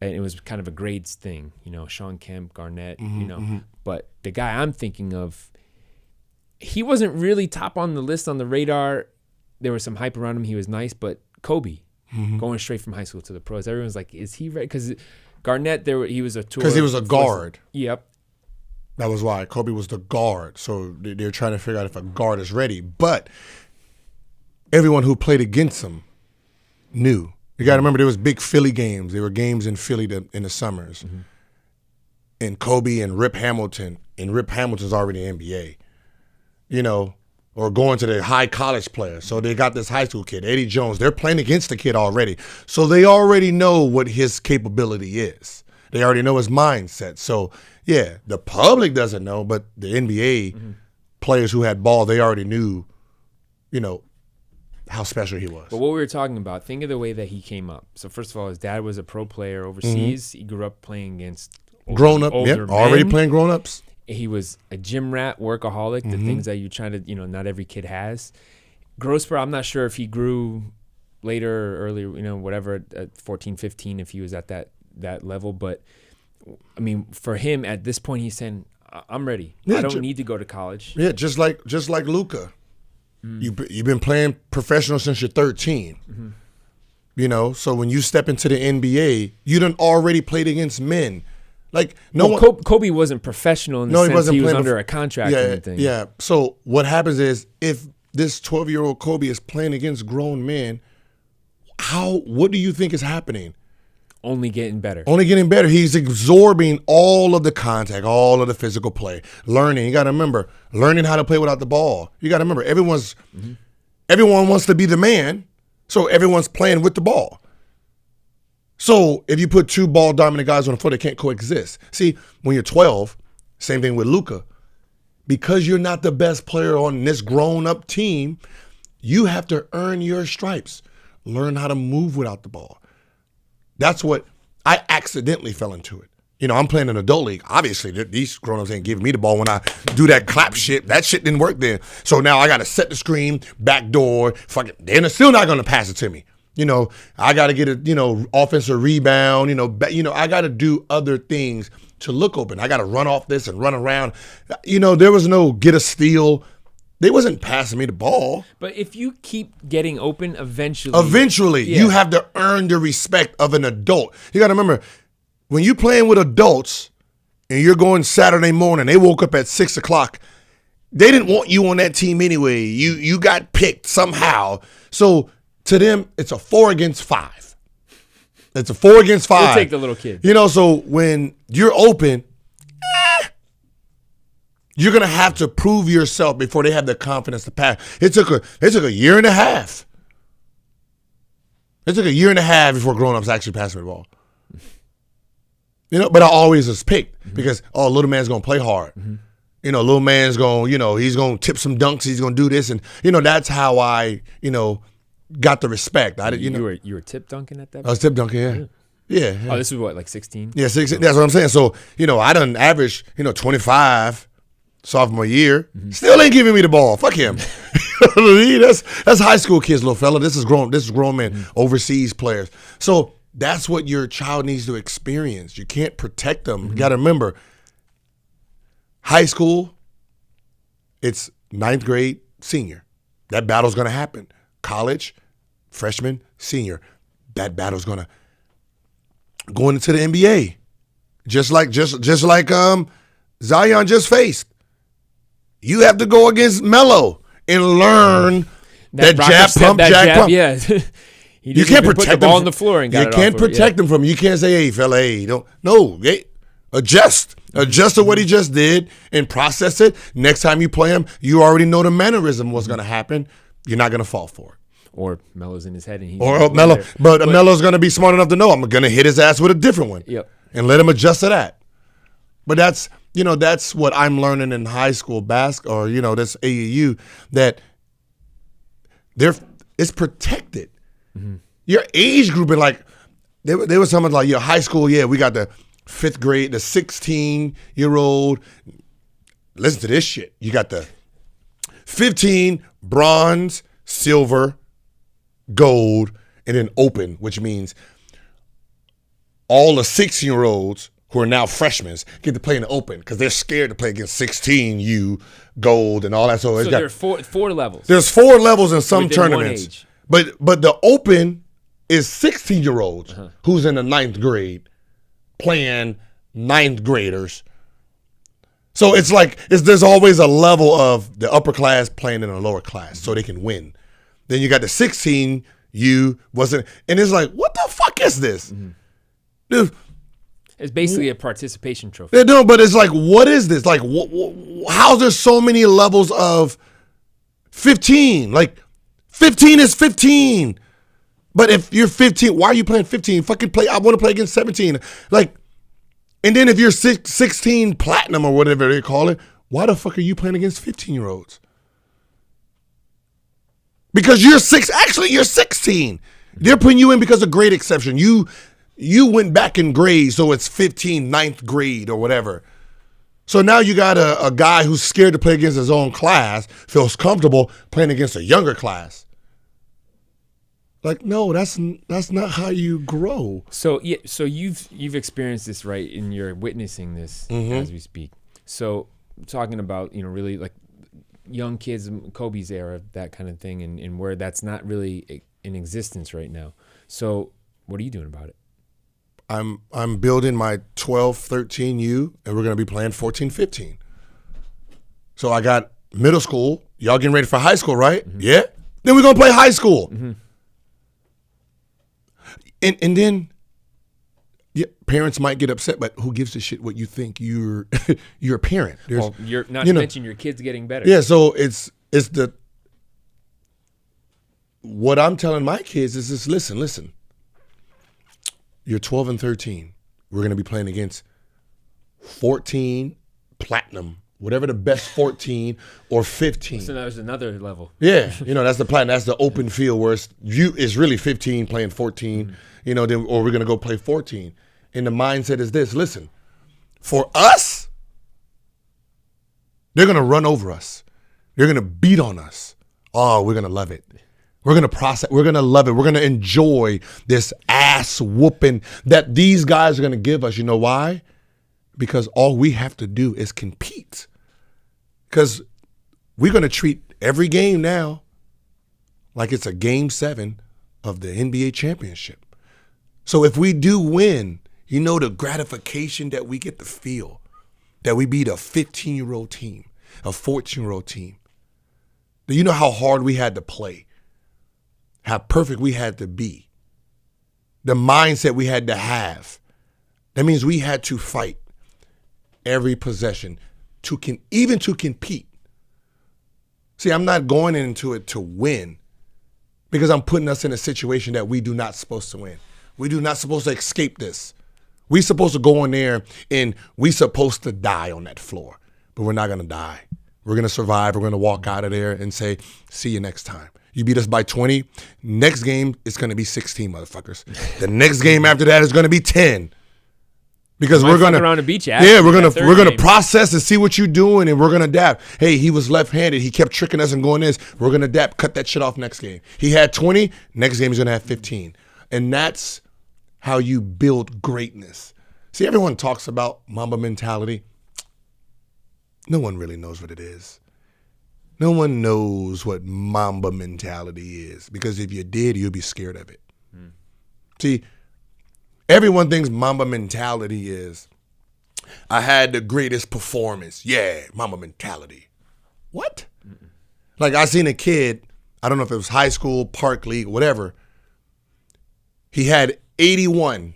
and it was kind of a grades thing, Sean Kemp, Garnett, Mm-hmm. But the guy I'm thinking of, he wasn't really top on the list on the radar. There was some hype around him. He was nice, but Kobe, going straight from high school to the pros. Everyone's like, is he ready? Because Garnett, he was a tour. Because he was a guard. Yep. That was why. Kobe was the guard. So they're trying to figure out if a guard is ready. But everyone who played against him new. You got to remember there was big Philly games. There were games in Philly in the summers. And Kobe and Rip Hamilton, and Rip Hamilton's already in the NBA, you know, or going to the high college players. So they got this high school kid, Eddie Jones. They're playing against the kid already. So they already know what his capability is. They already know his mindset. So, yeah, the public doesn't know, but the NBA players who had ball, they already knew, you know, how special he was. But what we were talking about, think of the way that he came up. So first of all, his dad was a pro player overseas. He grew up playing against older men. Already playing grown-ups. He was a gym rat, workaholic, the things that you try to, you know, not every kid has. Grosper, I'm not sure if he grew later or earlier, you know, whatever, at 14, 15, if he was at that level. But, I mean, for him, at this point, he's saying, I'm ready. I don't need to go to college. Yeah, just like Luka. You've been playing professional since you're 13. You know, so when you step into the NBA, you done already played against men. Like Kobe wasn't professional in the sense he was under a contract and everything. Yeah. So what happens is if this 12-year-old Kobe is playing against grown men, what do you think is happening? Only getting better. Only getting better. He's absorbing all of the contact, all of the physical play, learning. You got to remember, learning how to play without the ball. You got to remember, everyone wants to be the man, so everyone's playing with the ball. So if you put two ball dominant guys on the floor, they can't coexist. See, when you're 12, same thing with Luka. Because you're not the best player on this grown-up team, you have to earn your stripes. Learn how to move without the ball. That's what I accidentally fell into it. You know, I'm playing in adult league. Obviously, these grown-ups ain't giving me the ball when I do that clap shit. That shit didn't work then. So now I got to set the screen, backdoor, they're still not going to pass it to me. You know, I got to get a, offensive rebound, I got to do other things to look open. I got to run off this and run around. There was no get a steal. They wasn't passing me the ball. But if you keep getting open, eventually, you have to earn the respect of an adult. You got to remember, when you're playing with adults and you're going Saturday morning, they woke up at 6 o'clock. They didn't want you on that team anyway. You got picked somehow. So to them, it's a 4 against 5. It's a 4 against 5. We'll take the little kid. So when you're open, you're going to have to prove yourself before they have the confidence to pass. It took a year and a half. It took a year and a half before grown-ups actually passed me the ball. But I always was picked because, little man's going to play hard. Little man's going, he's going to tip some dunks. He's going to do this. And, that's how I, got the respect. You were tip dunking at that point? I was tip dunking, yeah. Oh, this was what, like 16? Yeah, 16. That's what I'm saying. So, I done averaged, 25 sophomore year. Still ain't giving me the ball. Fuck him. That's high school kids, little fella. This is grown men, overseas players. So that's what your child needs to experience. You can't protect them. You got to remember, high school, it's 9th grade, senior. That battle's going to happen. College, freshman, senior. That battle's going into the NBA. Just like Zion just faced. You have to go against Melo and learn that jab pump. Yeah. You can't protect the ball on the floor and got you can't protect them from. You can't say, "Hey, fella, hey, don't." No, adjust to what he just did and process it. Next time you play him, you already know the mannerism was going to happen. You're not going to fall for it. Or Melo's in his head and he's Melo's going to be smart enough to know I'm going to hit his ass with a different one. Yep. And let him adjust to that. But that's what I'm learning in high school basketball, or this AAU, that it's protected. Your age group, and like there was something like your high school. Yeah, we got the 5th grade, the 16-year-old. Listen to this shit. You got the 15 bronze, silver, gold, and then open, which means all the 16-year-olds who are now freshmen get to play in the open because they're scared to play against 16U, gold, and all that. So there are four levels. There's 4 levels in some within tournaments. One age. But the open is 16-year-olds who's in the 9th grade playing 9th graders. So it's like there's always a level of the upper class playing in a lower class so they can win. Then you got the 16 you wasn't. And it's like, what the fuck is this? Dude, It's basically a participation trophy. yeah, no, but it's like, what is this? Like, how's there so many levels of 15? Like, 15 is 15. But if you're 15, why are you playing 15? Fucking play. I want to play against 17. Like, and then if you're 16 platinum or whatever they call it, why the fuck are you playing against 15-year-olds? Because you're 16. They're putting you in because of grade exception. You went back in grade, so it's 15, ninth grade or whatever. So now you got a guy who's scared to play against his own class, feels comfortable playing against a younger class. Like, no, that's not how you grow. So yeah, so you've experienced this, right? And you're witnessing this as we speak. So talking about, really like young kids, Kobe's era, that kind of thing, and where that's not really in existence right now. So what are you doing about it? I'm building my 12, 13U, and we're going to be playing 14, 15. So I got middle school. Y'all getting ready for high school, right? Yeah. Then we're going to play high school. And then parents might get upset, but who gives a shit what you think? You're a parent. Well, you're not to mention your kids getting better. Yeah, so it's what I'm telling my kids is this: listen. You're 12 and 13. We're gonna be playing against 14 platinum, whatever the best 14 or 15. So there's another level. Yeah, that's the platinum. That's the open field where it's really 15 playing 14. Then or we're gonna go play 14. And the mindset is this: listen, for us, they're gonna run over us. They're gonna beat on us. Oh, we're gonna love it. We're gonna process. We're gonna love it. We're gonna enjoy this ass whooping that these guys are gonna give us. You know why? Because all we have to do is compete. Because we're gonna treat every game now like it's a game 7 of the NBA championship. So if we do win, the gratification that we get to feel, that we beat a 15-year-old team, a 14-year-old team. Do you know how hard we had to play? How perfect we had to be, the mindset we had to have. That means we had to fight every possession even to compete. See, I'm not going into it to win because I'm putting us in a situation that we do not supposed to win. We do not supposed to escape this. We supposed to go in there and we supposed to die on that floor, but we're not going to die. We're going to survive. We're going to walk out of there and say, see you next time. You beat us by 20. Next game, it's going to be 16, motherfuckers. The next game after that is going to be 10. Because we're going to around the beach. Yeah, we're going to process and see what you're doing, and we're going to adapt. Hey, he was left-handed. He kept tricking us and going this. We're going to adapt. Cut that shit off next game. He had 20. Next game he's going to have 15. And that's how you build greatness. See, everyone talks about Mamba mentality. No one really knows what it is. No one knows what Mamba mentality is, because if you did, you'd be scared of it. See, everyone thinks Mamba mentality is, I had the greatest performance. Yeah, Mamba mentality. What? Like, I seen a kid, I don't know if it was high school, park league, whatever. He had 81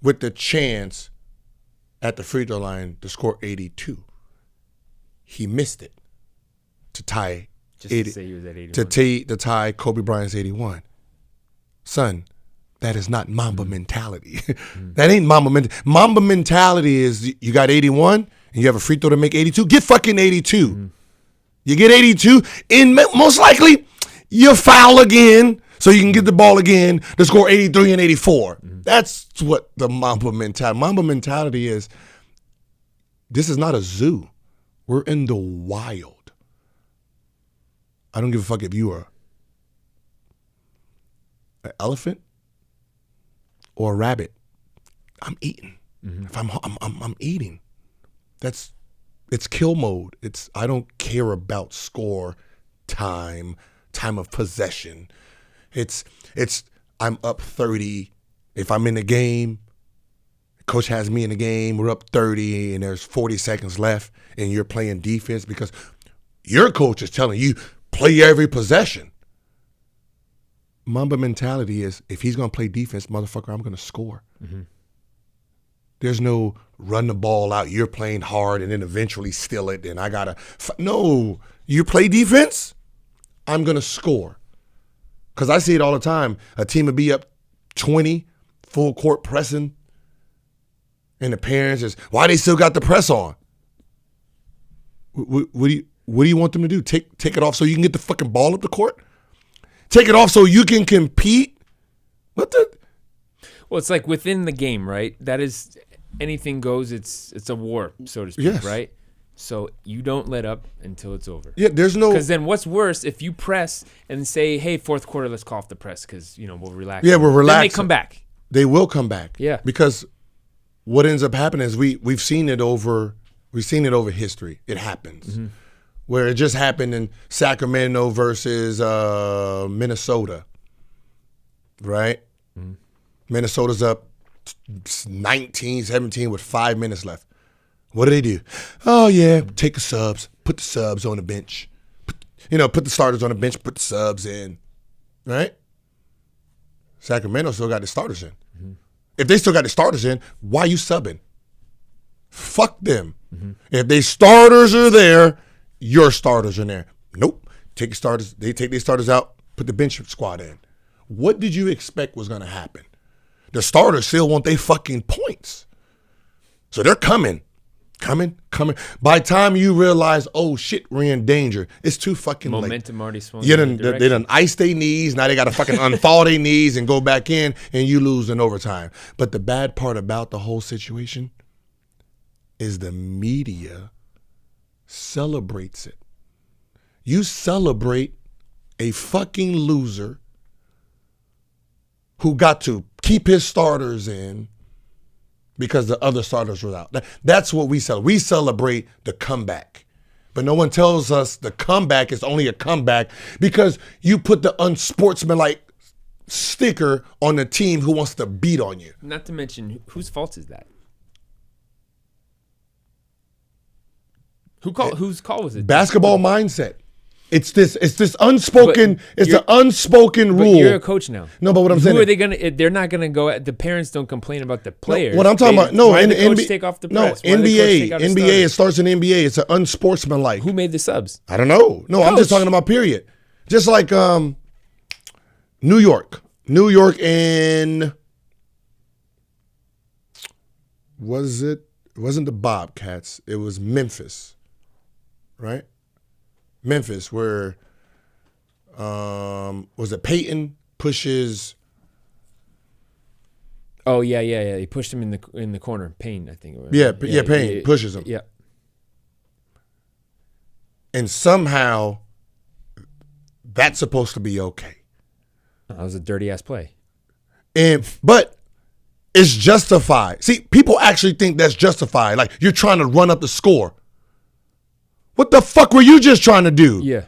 with the chance at the free throw line to score 82. He missed it. To tie Just 80, to say he was at 81. to tie Kobe Bryant's 81. Son, that is not Mamba mentality. That ain't Mamba mentality. Mamba mentality is you got 81 and you have a free throw to make 82. Get fucking 82. You get 82, and most likely you foul again so you can get the ball again to score 83 and 84. That's what the Mamba mentality is. This is not a zoo. We're in the wild. I don't give a fuck if you are an elephant or a rabbit. I'm eating. If I'm eating. It's kill mode. I don't care about score, time of possession. It's I'm up 30. If I'm in the game, coach has me in the game, we're up 30 and there's 40 seconds left and you're playing defense because your coach is telling you play every possession. Mamba mentality is, if he's going to play defense, motherfucker, I'm going to score. Mm-hmm. There's no run the ball out, you're playing hard, and then eventually steal it, and I got to. No, you play defense, I'm going to score. Because I see it all the time. A team would be up 20, full court pressing, and the parents is, why they still got the press on? What do you want them to do? Take it off so you can get the fucking ball up the court? Take it off so you can compete? What the? Well, it's like within the game, right? That is, anything goes. It's a war, so to speak, yes. Right? So you don't let up until it's over. Yeah, there's no. Because then what's worse if you press and say, "Hey, fourth quarter, let's call off the press because we'll relax." Yeah, we're relaxed. Then they come back. They will come back. Yeah. Because what ends up happening is we've seen it over history. It happens. Mm-hmm. Where it just happened in Sacramento versus Minnesota. Right? Mm-hmm. Minnesota's up 19-17 with 5 minutes left. What do? Oh, yeah, take the subs, put the subs on the bench. Put the starters on the bench, put the subs in, right? Sacramento still got the starters in. Mm-hmm. If they still got the starters in, why you subbing? Fuck them. Mm-hmm. If they starters are there, your starters are there. Nope. Take the starters. They take their starters out, put the bench squad in. What did you expect was going to happen? The starters still want their fucking points. So they're coming. By the time you realize, oh shit, we're in danger, it's too fucking late. Momentum already swung. They done ice their knees. Now they got to fucking unthaw their knees and go back in, and you lose in overtime. But the bad part about the whole situation is the media celebrates it. You celebrate a fucking loser who got to keep his starters in because the other starters were out. That's what we celebrate. We celebrate the comeback. But no one tells us the comeback is only a comeback because you put the unsportsmanlike sticker on the team who wants to beat on you. Not to mention, whose fault is that? Whose call was it? Basketball mindset. It's this unspoken. It's an unspoken rule. But you're a coach now. No, but what I'm saying, who are they gonna? They're not gonna go. The parents don't complain about the players. No, what I'm talking about, why did the coach take off the press? NBA. It starts in the NBA. It's an unsportsmanlike. Who made the subs? I don't know. No, coach. I'm just talking about period. Just like New York and it wasn't the Bobcats? It was Memphis, right? Memphis, where was it Peyton pushes? Oh yeah. He pushed him in the corner. Payne, I think. Payne pushes him. Yeah. And somehow that's supposed to be okay. That was a dirty ass play. But it's justified. See, people actually think that's justified. Like you're trying to run up the score. What the fuck were you just trying to do? Yeah.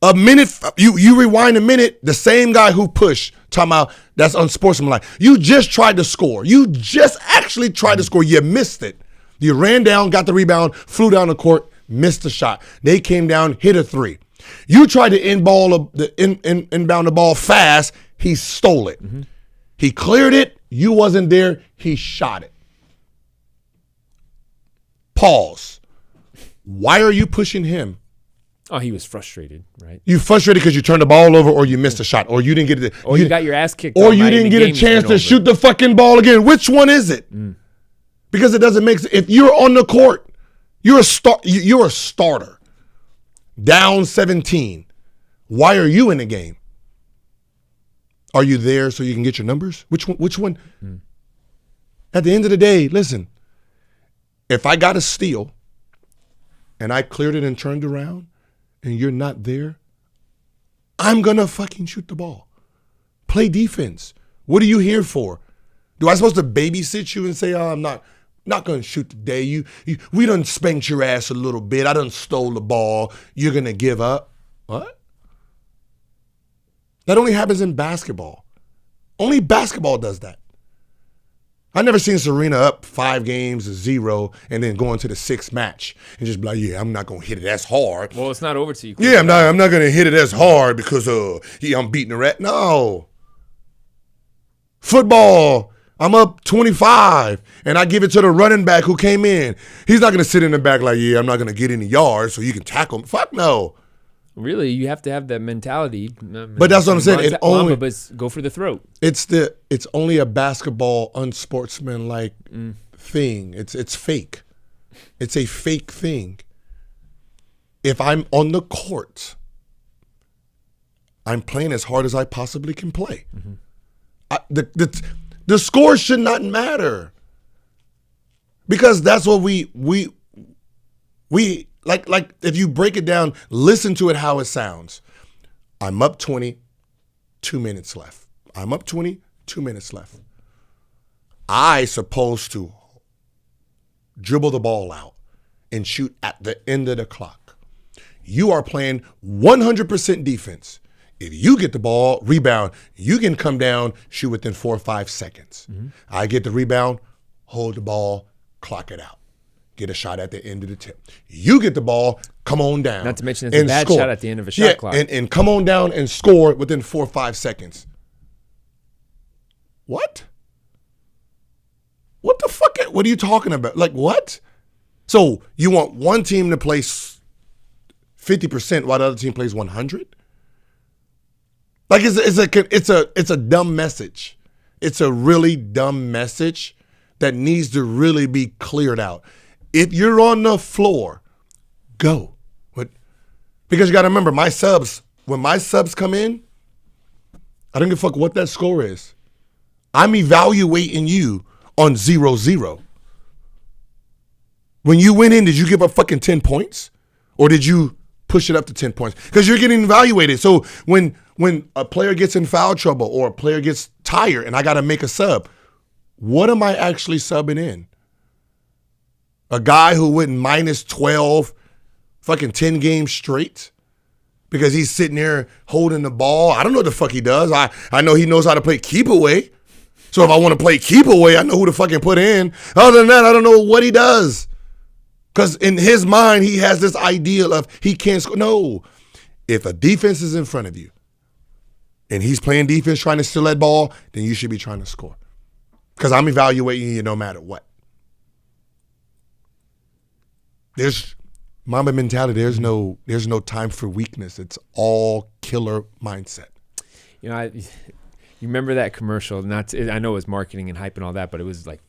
A minute, you rewind a minute, the same guy who pushed, talking about that's unsportsmanlike. You just tried to score. You just actually tried to score. You missed it. You ran down, got the rebound, flew down the court, missed the shot. They came down, hit a three. You tried to inbound the ball fast. He stole it. Mm-hmm. He cleared it. You wasn't there. He shot it. Pause. Why are you pushing him? Oh, he was frustrated, right? You frustrated because you turned the ball over or you missed a shot or you didn't get it. Or you got your ass kicked. Or you didn't get a chance to shoot the fucking ball again. Which one is it? Because it doesn't make sense. If you're on the court, you're a starter. Down 17. Why are you in the game? Are you there so you can get your numbers? Which one? At the end of the day, listen, if I got a steal and I cleared it and turned around and you're not there, I'm going to fucking shoot the ball. Play defense. What are you here for? Do I supposed to babysit you and say, oh, I'm not going to shoot today. We done spanked your ass a little bit. I done stole the ball. You're going to give up. What? That only happens in basketball. Only basketball does that. I never seen Serena up 5-0 and then go into the 6th match and just be like, yeah, I'm not gonna hit it as hard. Well, it's not over to you. Yeah, I'm not gonna hit it as hard because I'm beating the rat. No. Football, I'm up 25 and I give it to the running back who came in. He's not gonna sit in the back like, yeah, I'm not gonna get any yards so you can tackle him. Fuck no. Really, you have to have that mentality. But that's what I'm saying. But go for the throat. It's only a basketball unsportsmanlike thing. It's fake. It's a fake thing. If I'm on the court, I'm playing as hard as I possibly can play. The score should not matter because that's what we like if you break it down, listen to it how it sounds. I'm up 20, 2 minutes left. I'm up 20, 2 minutes left. I supposed to dribble the ball out and shoot at the end of the clock. You are playing 100% defense. If you get the ball, rebound, you can come down, shoot within 4 or 5 seconds. I get the rebound, hold the ball, clock it out. Get a shot at the end of the tip. You get the ball, come on down. Not to mention it's a bad shot at the end of a shot clock. And come on down and score within 4 or 5 seconds. What? What the fuck? What are you talking about? Like what? So you want one team to play 50% while the other team plays 100? Like it's a dumb message. It's a really dumb message that needs to really be cleared out. If you're on the floor, go. Because you got to remember, when my subs come in, I don't give a fuck what that score is. I'm evaluating you on 0-0. When you went in, did you give up fucking 10 points? Or did you push it up to 10 points? Because you're getting evaluated. So when a player gets in foul trouble or a player gets tired and I got to make a sub, what am I actually subbing in? A guy who went minus 12 fucking 10 games straight because he's sitting there holding the ball. I don't know what the fuck he does. I know he knows how to play keep away. So if I want to play keep away, I know who to fucking put in. Other than that, I don't know what he does. Because in his mind, he has this ideal of he can't score. No. If a defense is in front of you and he's playing defense trying to steal that ball, then you should be trying to score. Because I'm evaluating you no matter what. There's Mamba mentality. There's no time for weakness. It's all killer mindset. You know, you remember that commercial? I know it was marketing and hype and all that, but it was like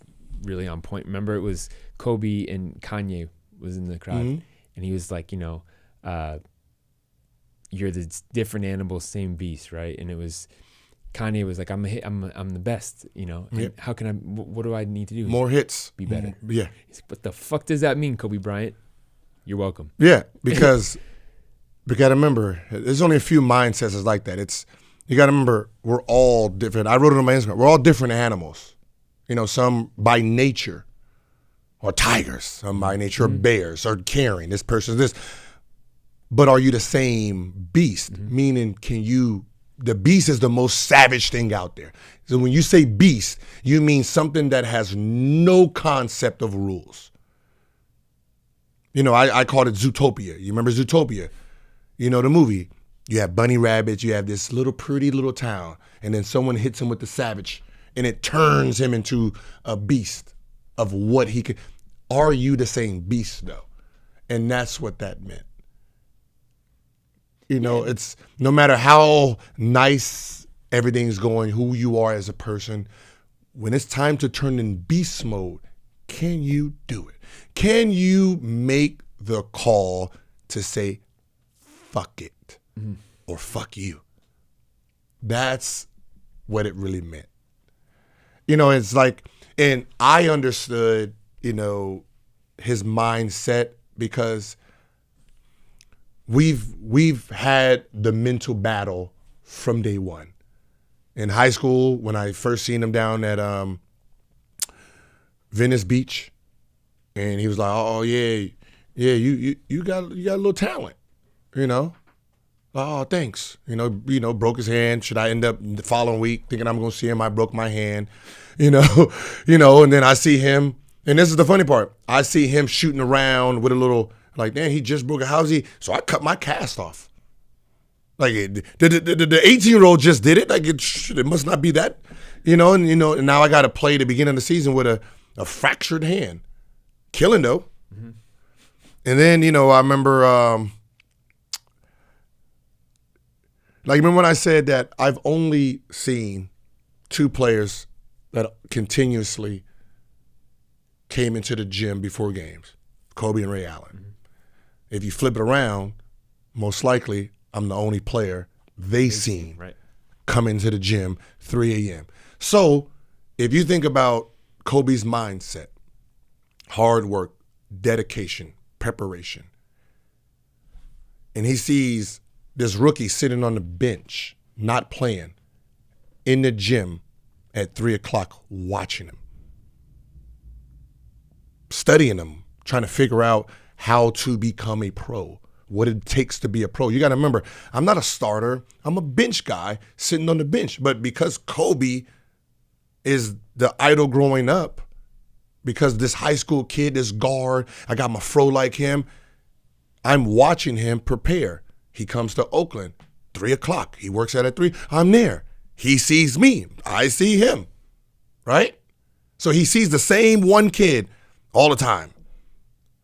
really on point. Remember, it was Kobe and Kanye was in the crowd, and he was like, you're the different animals, same beast, right? And it was Kanye was like, I'm the best, And Yep. how can I? What do I need to do? More hits, be better. Yeah. He's like, what the fuck does that mean, Kobe Bryant? You're welcome. Yeah, because we got to remember, there's only a few mindsets that's like that. You got to remember, we're all different. I wrote it on my Instagram. We're all different animals. Some by nature are tigers, some by nature are bears, or caring. This person's this. But are you the same beast? Meaning, the beast is the most savage thing out there. So when you say beast, you mean something that has no concept of rules. I called it Zootopia. You remember Zootopia? The movie. You have bunny rabbits, you have this little pretty little town, and then someone hits him with the savage, and it turns him into a beast of what he could. Are you the same beast, though? And that's what that meant. It's no matter how nice everything's going, who you are as a person, when it's time to turn in beast mode, can you do it? Can you make the call to say, fuck it, or fuck you? That's what it really meant. It's like, and I understood, his mindset because we've had the mental battle from day one. In high school, when I first seen him down at Venice Beach, and he was like, "Oh yeah, you got a little talent, Oh, thanks. Broke his hand. Should I end up the following week thinking I'm gonna see him? I broke my hand. And then I see him, and this is the funny part. I see him shooting around with a little, like, man, he just broke a house. So I cut my cast off. Like, the 18-year-old just did it. Like, it must not be that, and now I got to play the beginning of the season with a fractured hand. Killing, though. Mm-hmm. And then, I remember, remember when I said that I've only seen two players that continuously came into the gym before games, Kobe and Ray Allen. Mm-hmm. If you flip it around, most likely I'm the only player they seen come into the gym 3 a.m. So if you think about Kobe's mindset, hard work, dedication, preparation, and he sees this rookie sitting on the bench, not playing, in the gym at 3 o'clock watching him, studying him, trying to figure out how to become a pro, what it takes to be a pro. You got to remember, I'm not a starter. I'm a bench guy sitting on the bench. But because Kobe is the idol growing up, because this high school kid, this guard, I got my fro like him, I'm watching him prepare. He comes to Oakland, 3 o'clock. He works out at 3. I'm there. He sees me. I see him, right? So he sees the same one kid all the time.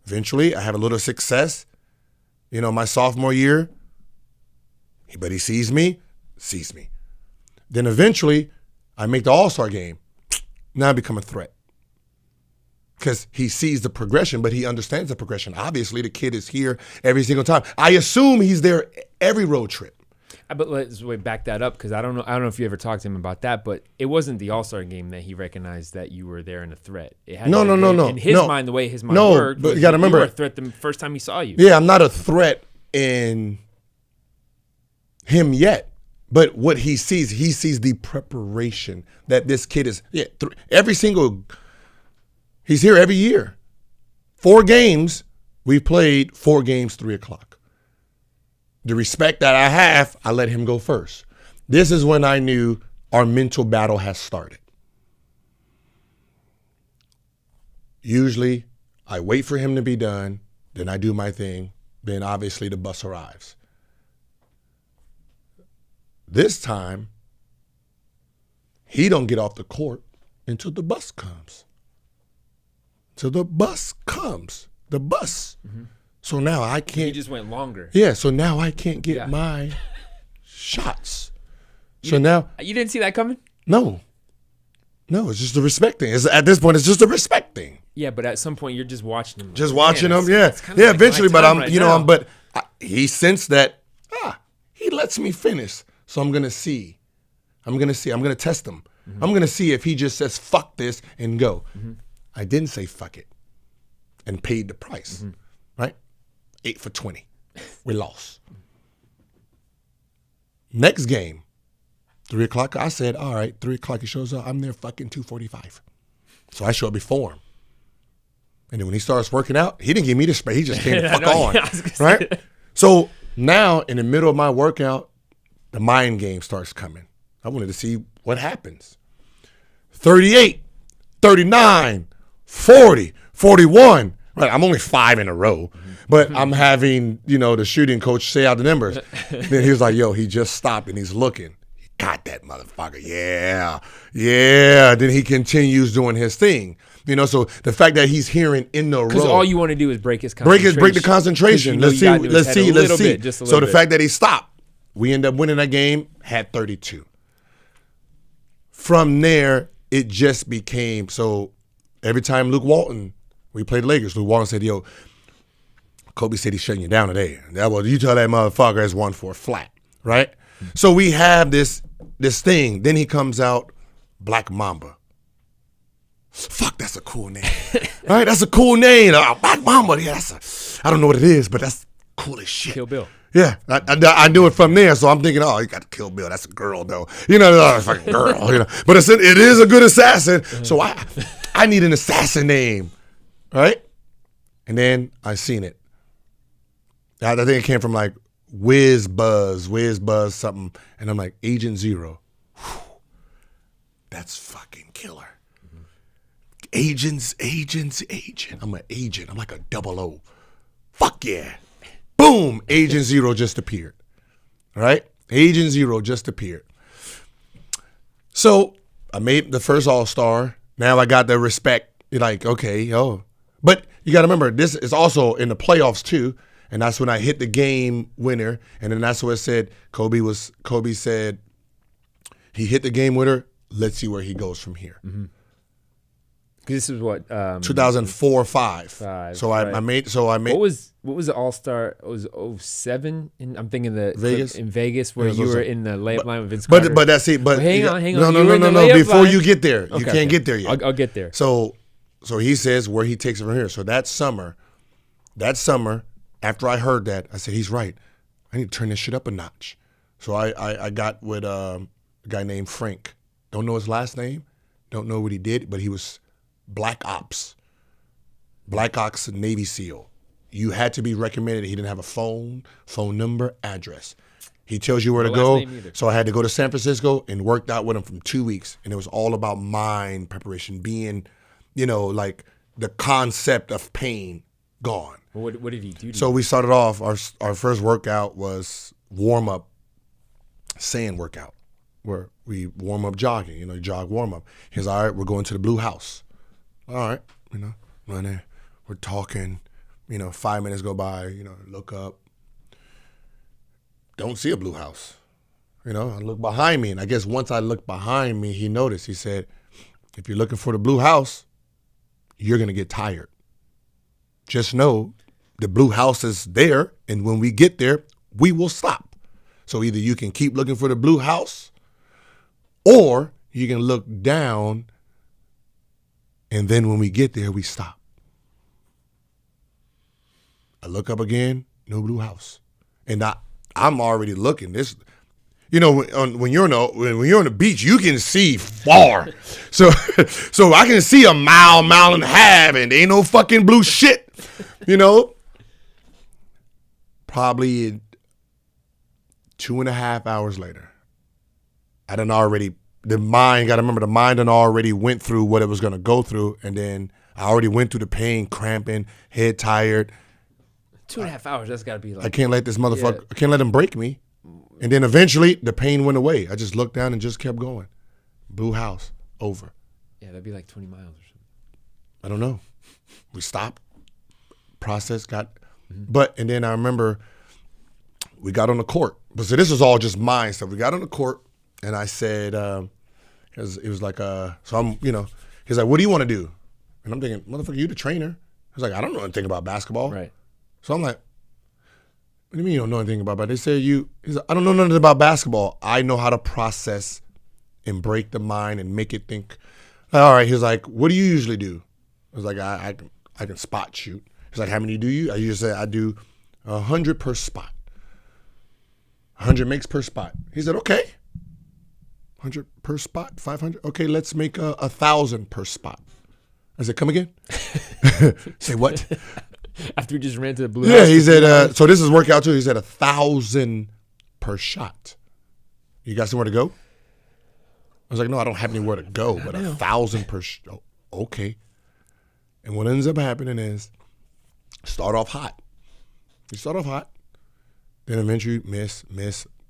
Eventually, I have a little success. My sophomore year, but he sees me. Then eventually, I make the All-Star game. Now I become a threat. Because he sees the progression, but he understands the progression. Obviously, the kid is here every single time. I assume he's there every road trip. But let's back that up, because I don't know if you ever talked to him about that, but it wasn't the All-Star game that he recognized that you were there in a threat. It had No. In his mind, the way his mind worked, but you got to remember, you were a threat the first time he saw you. Yeah, I'm not a threat in him yet. But what he sees the preparation that this kid is. Yeah, he's here every year. 4 games, we've played 4 games, 3 o'clock. The respect that I have, I let him go first. This is when I knew our mental battle has started. Usually, I wait for him to be done, then I do my thing, then obviously the bus arrives. This time, he don't get off the court until the bus comes. The bus. Mm-hmm. So now I can't. You just went longer. Yeah, so now I can't get my shots. You didn't see that coming? No, it's just a respect thing. At this point, it's just a respect thing. Yeah, but at some point, you're just watching them. Just watching them, yeah. Yeah, eventually, but he sensed that, he lets me finish. So I'm going to see. I'm going to test him. Mm-hmm. I'm going to see if he just says, fuck this and go. Mm-hmm. I didn't say fuck it and paid the price, right? 8 for 20. We lost. Next game, 3 o'clock, I said, all right, 3 o'clock he shows up. I'm there fucking 2:45. So I show up before him. And then when he starts working out, he didn't give me the space. He just came the fuck on, right? So now in the middle of my workout, the mind game starts coming. I wanted to see what happens. 38, 39, 40, 41. Right, I'm only 5 in a row, but I'm having, the shooting coach say out the numbers. Then he was like, yo, he just stopped and he's looking. He got that motherfucker. Yeah. Then he continues doing his thing. So the fact that he's hearing in the row. Because all you want to do is break his concentration. Break the concentration. Let's see. So the fact that he stopped, we end up winning that game, had 32. From there, it just became, so every time Luke Walton, we played the Lakers, Luke Walton said, yo, Kobe said he's shutting you down today. Well, you tell that motherfucker it's 1-4 flat, right? So we have this thing. Then he comes out, Black Mamba. Fuck, that's a cool name, right? That's a cool name. Black Mamba. Yeah, I don't know what it is, but that's cool as shit. Kill Bill. Yeah, I knew it from there, so I'm thinking, oh, you got to Kill Bill. That's a girl, though. It's like a girl. But it is a good assassin. So I need an assassin name, right? And then I seen it. I think it came from like Whiz Buzz something, and I'm like, Agent Zero. Whew, that's fucking killer. agent. I'm an agent. I'm like a 00. Fuck yeah. Boom. Agent Zero just appeared. Right? Agent Zero just appeared. So I made the first All-Star. Now I got the respect. You're like, okay, But you got to remember, this is also in the playoffs too. And that's when I hit the game winner. And then that's what it said. Kobe said he hit the game winner. Let's see where he goes from here. Mm-hmm. This is what 2004 or 5. So right. I made. What was the All-Star? It was 07. I'm thinking Vegas? in Vegas where you were in the layup line with Vince Carter. But that's it. But hang on. No. Before you get there, you can't get there yet. I'll get there. So he says where he takes it from here. So that summer, after I heard that, I said he's right. I need to turn this shit up a notch. So I got with a guy named Frank. Don't know his last name. Don't know what he did, but he was Black Ops Navy SEAL. You had to be recommended. He didn't have a phone number, address. He tells you where to go. So I had to go to San Francisco and worked out with him for 2 weeks. And it was all about mind preparation, being, like the concept of pain gone. What did he do? So we started off, our first workout was warm-up, sand workout, where we warm up jogging, jog warm up. He's all right, we're going to the Blue House. All right, run there. We're talking, 5 minutes go by, look up. Don't see a Blue House. I look behind me, and I guess once I looked behind me, he noticed. He said, if you're looking for the Blue House, you're going to get tired. Just know the Blue House is there, and when we get there, we will stop. So either you can keep looking for the Blue House, or you can look down, and then when we get there, we stop. I look up again, no Blue House. And I'm already looking. This, when you're on the beach, you can see far. So I can see a mile and a half, and there ain't no fucking blue shit. Probably 2.5 hours later, the mind done already went through what it was going to go through, and then I already went through the pain, cramping, head tired. 2.5 hours, that's got to be like... I can't let this motherfucker, I can't let him break me. And then eventually, the pain went away. I just looked down and just kept going. Blue House, over. Yeah, that'd be like 20 miles or something. I don't know. We stopped, process but, and then I remember we got on the court. But so this was all just mind stuff. We got on the court, and I said, it was like, so I'm, he's like, what do you want to do? And I'm thinking, motherfucker, you the trainer. He's like, I don't know anything about basketball. Right. So I'm like, what do you mean you don't know anything about basketball? They said he's like, I don't know nothing about basketball. I know how to process and break the mind and make it think. All right. He's like, what do you usually do? I was like, I can spot shoot. He's like, how many do you? I usually say I do 100 per spot. 100 makes per spot. He said, okay. 100 per spot, 500. Okay, let's make 1,000 per spot. I said, come again? Say what? After we just ran to the Blue House. Yeah, he said, so this is workout too. He said 1,000 per shot. You got somewhere to go? I was like, no, I don't have anywhere to go, but 1,000 per shot. Oh, okay. And what ends up happening is start off hot. You start off hot. Then eventually miss.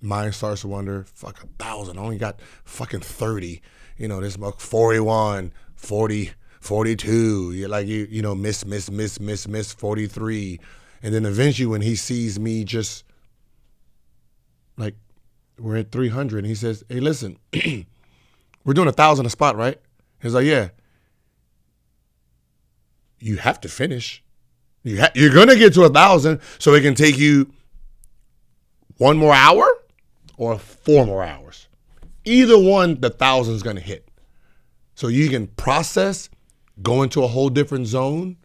Mind starts to wonder, fuck, 1,000. I only got fucking 30. This 41, 40, 42. You're like, miss, 43. And then eventually when he sees me just, like, we're at 300, and he says, hey, listen, we're doing 1,000 a spot, right? He's like, yeah. You have to finish. You're going to get to 1,000, so it can take you 1 more hour or 4 more hours. Either one, the 1,000's going to hit. So you can process, go into a whole different zone,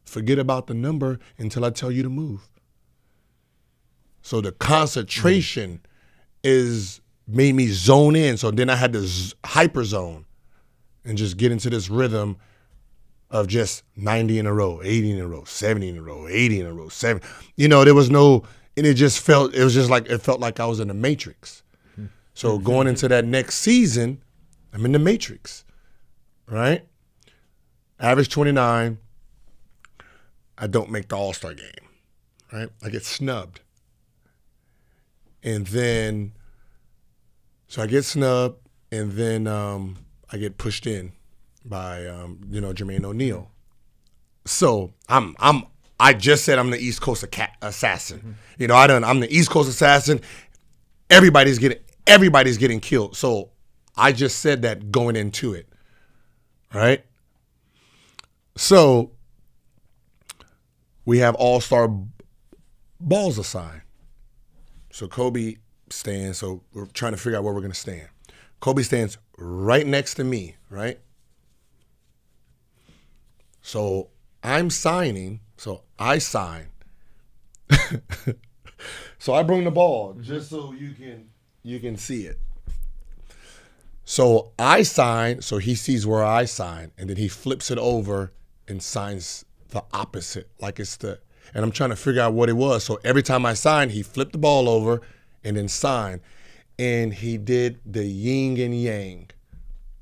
forget about the number until I tell you to move. So the concentration made me zone in. So then I had to hyper zone and just get into this rhythm of just 90 in a row, 80 in a row, 70 in a row, 80 in a row, 70. There was no, and it felt like I was in the Matrix. So going into that next season, I'm in the Matrix, right? Average 29. I don't make the All-Star game, right? I get snubbed. And then, so I get snubbed, and then I get pushed in by, Jermaine O'Neal. So I just said I'm the East Coast assassin. Mm-hmm. I'm the East Coast assassin. Everybody's getting killed. So I just said that going into it, right? So we have all-star balls assigned. So Kobe stands. So we're trying to figure out where we're going to stand. Kobe stands right next to me, right? So I'm signing. So I sign. So I bring the ball just so you can see it. So I sign, so he sees where I sign, and then he flips it over and signs the opposite, and I'm trying to figure out what it was. So every time I signed, he flipped the ball over and then signed, and he did the yin and yang,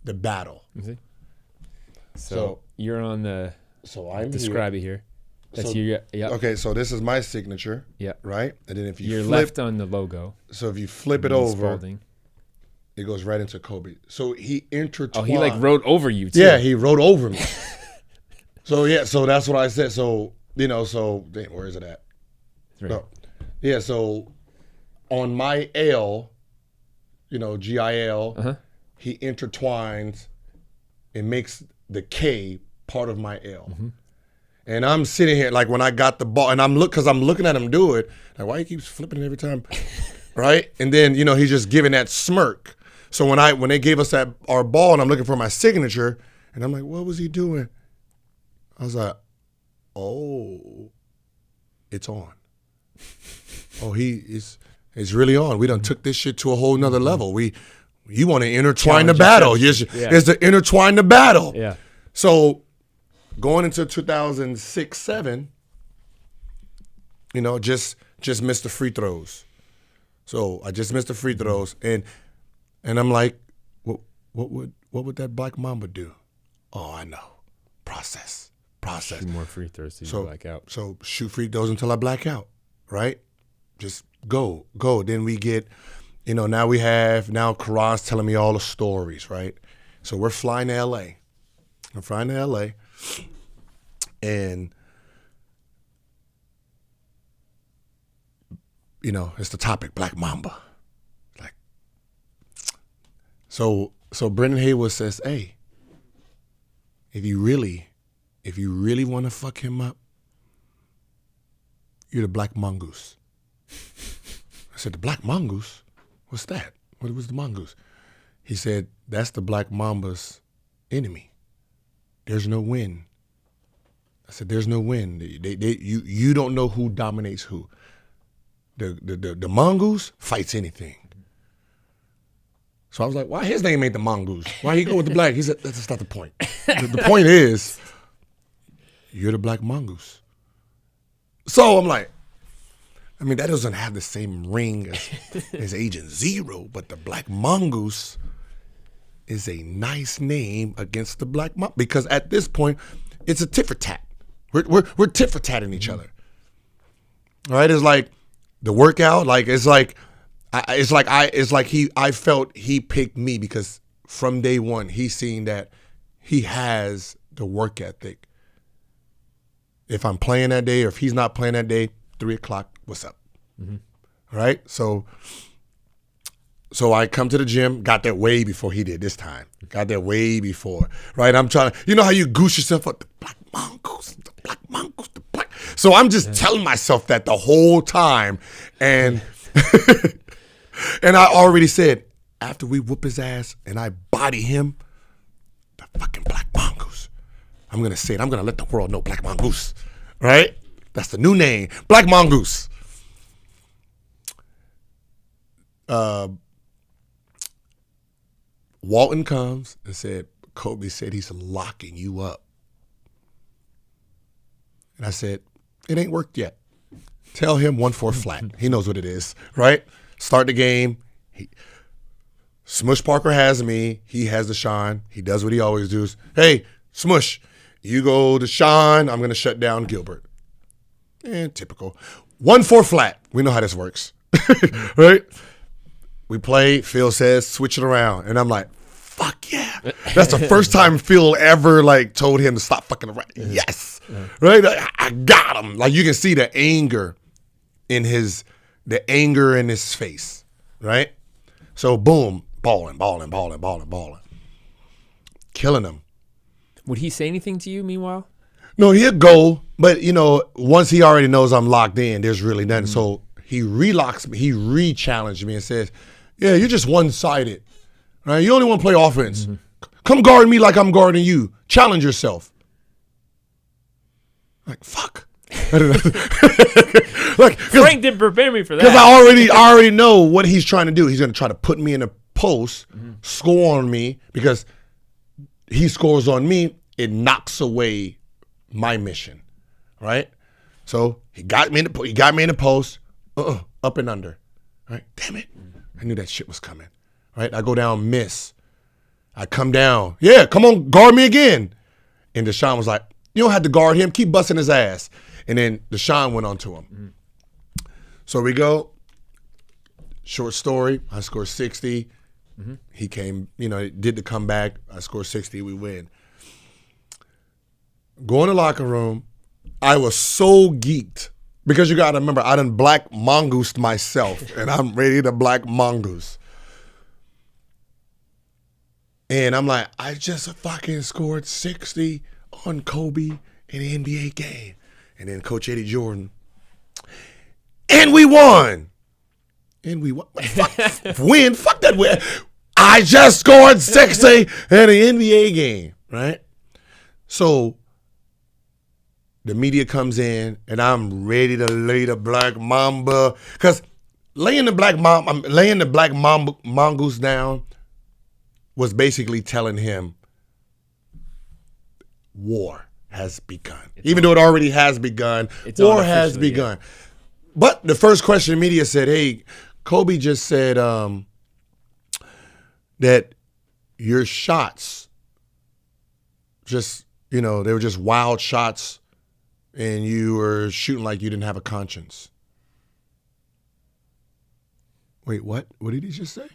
the battle. Mm-hmm. So you're on the. So I'm describe it here. That's your. Yeah. Okay, so this is my signature. Yeah. Right, and then if you're left on the logo. So if you flip it over. Spalding. It goes right into Kobe. So he intertwined. Oh, he wrote over you too. Yeah, he wrote over me. So that's what I said. So where is it at? Right. No. Yeah, so on my L, GIL, he intertwines and makes the K part of my L. Mm-hmm. And I'm sitting here like when I got the ball, and because I'm looking at him do it, like why he keeps flipping it every time, right? And then he's just giving that smirk. So when they gave us our ball, and I'm looking for my signature, and I'm like, what was he doing? I was like, oh, it's on. Oh, it's really on. We done took this shit to a whole nother level. You want to intertwine the battle. It's to intertwine the battle. Yeah. So going into 2006-07, just missed the free throws. So I just missed the free throws, and I'm like, what would that Black Mamba do? Oh, I know. Process. Shoot more free throws so you black out. So shoot free throws until I black out, right? Just go. Then we get, now Karan's telling me all the stories, right? So we're flying to L.A. And, it's the topic, Black Mamba. Like, so Brendan Haywood says, hey, if you really want to fuck him up, you're the Black Mongoose. I said, the Black Mongoose? What's that? What was the mongoose? He said, that's the Black Mamba's enemy. There's no win. I said, there's no win. You don't know who dominates who. The mongoose fights anything. So I was like, why his name ain't the mongoose? Why he go with the black? He said, that's not the point. The point is, you're the Black Mongoose. So I'm like, that doesn't have the same ring as Agent Zero, but the Black Mongoose is a nice name against the Black Mongoose, because at this point, it's a tit for tat. We're tit for tatting each other. All right, it's like the workout. I felt he picked me because from day one he's seen that he has the work ethic. If I'm playing that day or if he's not playing that day, 3:00, what's up? Mm-hmm. Right? So I come to the gym, got there way before he did this time. Got there way before, right? I'm trying to, how you goose yourself up, the Black Mongoose, the Black Mongoose, the Black. So I'm just telling myself that the whole time. And and I already said, after we whoop his ass and I body him, the fucking Black Mongoose. I'm going to say it. I'm going to let the world know Black Mongoose, right? That's the new name, Black Mongoose. Walton comes and said, Kobe said he's locking you up. And I said, it ain't worked yet. Tell him 1-4 flat. He knows what it is, right? Start the game. Smush Parker has me. He has the shine. He does what he always does. Hey, Smush, You go to Sean, I'm going to shut down Gilbert. Typical. 1-4 flat. We know how this works. Right? We play. Phil says, switch it around. And I'm like, fuck yeah. That's the first time Phil ever like told him to stop fucking around. Yes. Right? I got him. Like you can see the anger in his face. Right? So boom, balling. Killing him. Would he say anything to you meanwhile? No, he'll go, but once he already knows I'm locked in, there's really nothing. So he relocks me, he re-challenged me and says, yeah, you're just one-sided, right? You only want to play offense. Come guard me like I'm guarding you. Challenge yourself. Like, fuck. Frank didn't prepare me for that. Because I already know what he's trying to do. He's going to try to put me in a post, score on me, because he scores on me, it knocks away my mission, right? So he got me in the post, up and under, right? Damn it. I knew that shit was coming, right? I go down, miss. I come down. Yeah, come on, guard me again. And Deshaun was like, you don't have to guard him. Keep busting his ass. And then Deshaun went on to him. So we go. Short story. I scored 60. He came, did the comeback. I scored 60. We win. Go in the locker room. I was so geeked. Because you got to remember, I done black mongoosed myself. And I'm ready to black mongoose. And I'm like, I just fucking scored 60 on Kobe in an NBA game. And then Coach Eddie Jordan. And we won. Fuck, win? Fuck that win. I just scored 60 in an NBA game, right? So the media comes in, and I'm ready to lay the black mamba. Because laying the black mongoose down was basically telling him war has begun. Even though it already has begun, war has begun. Yeah. But the first question the media said, hey, Kobe just said that your shots they were just wild shots and you were shooting like you didn't have a conscience. Wait, what? What did he just say?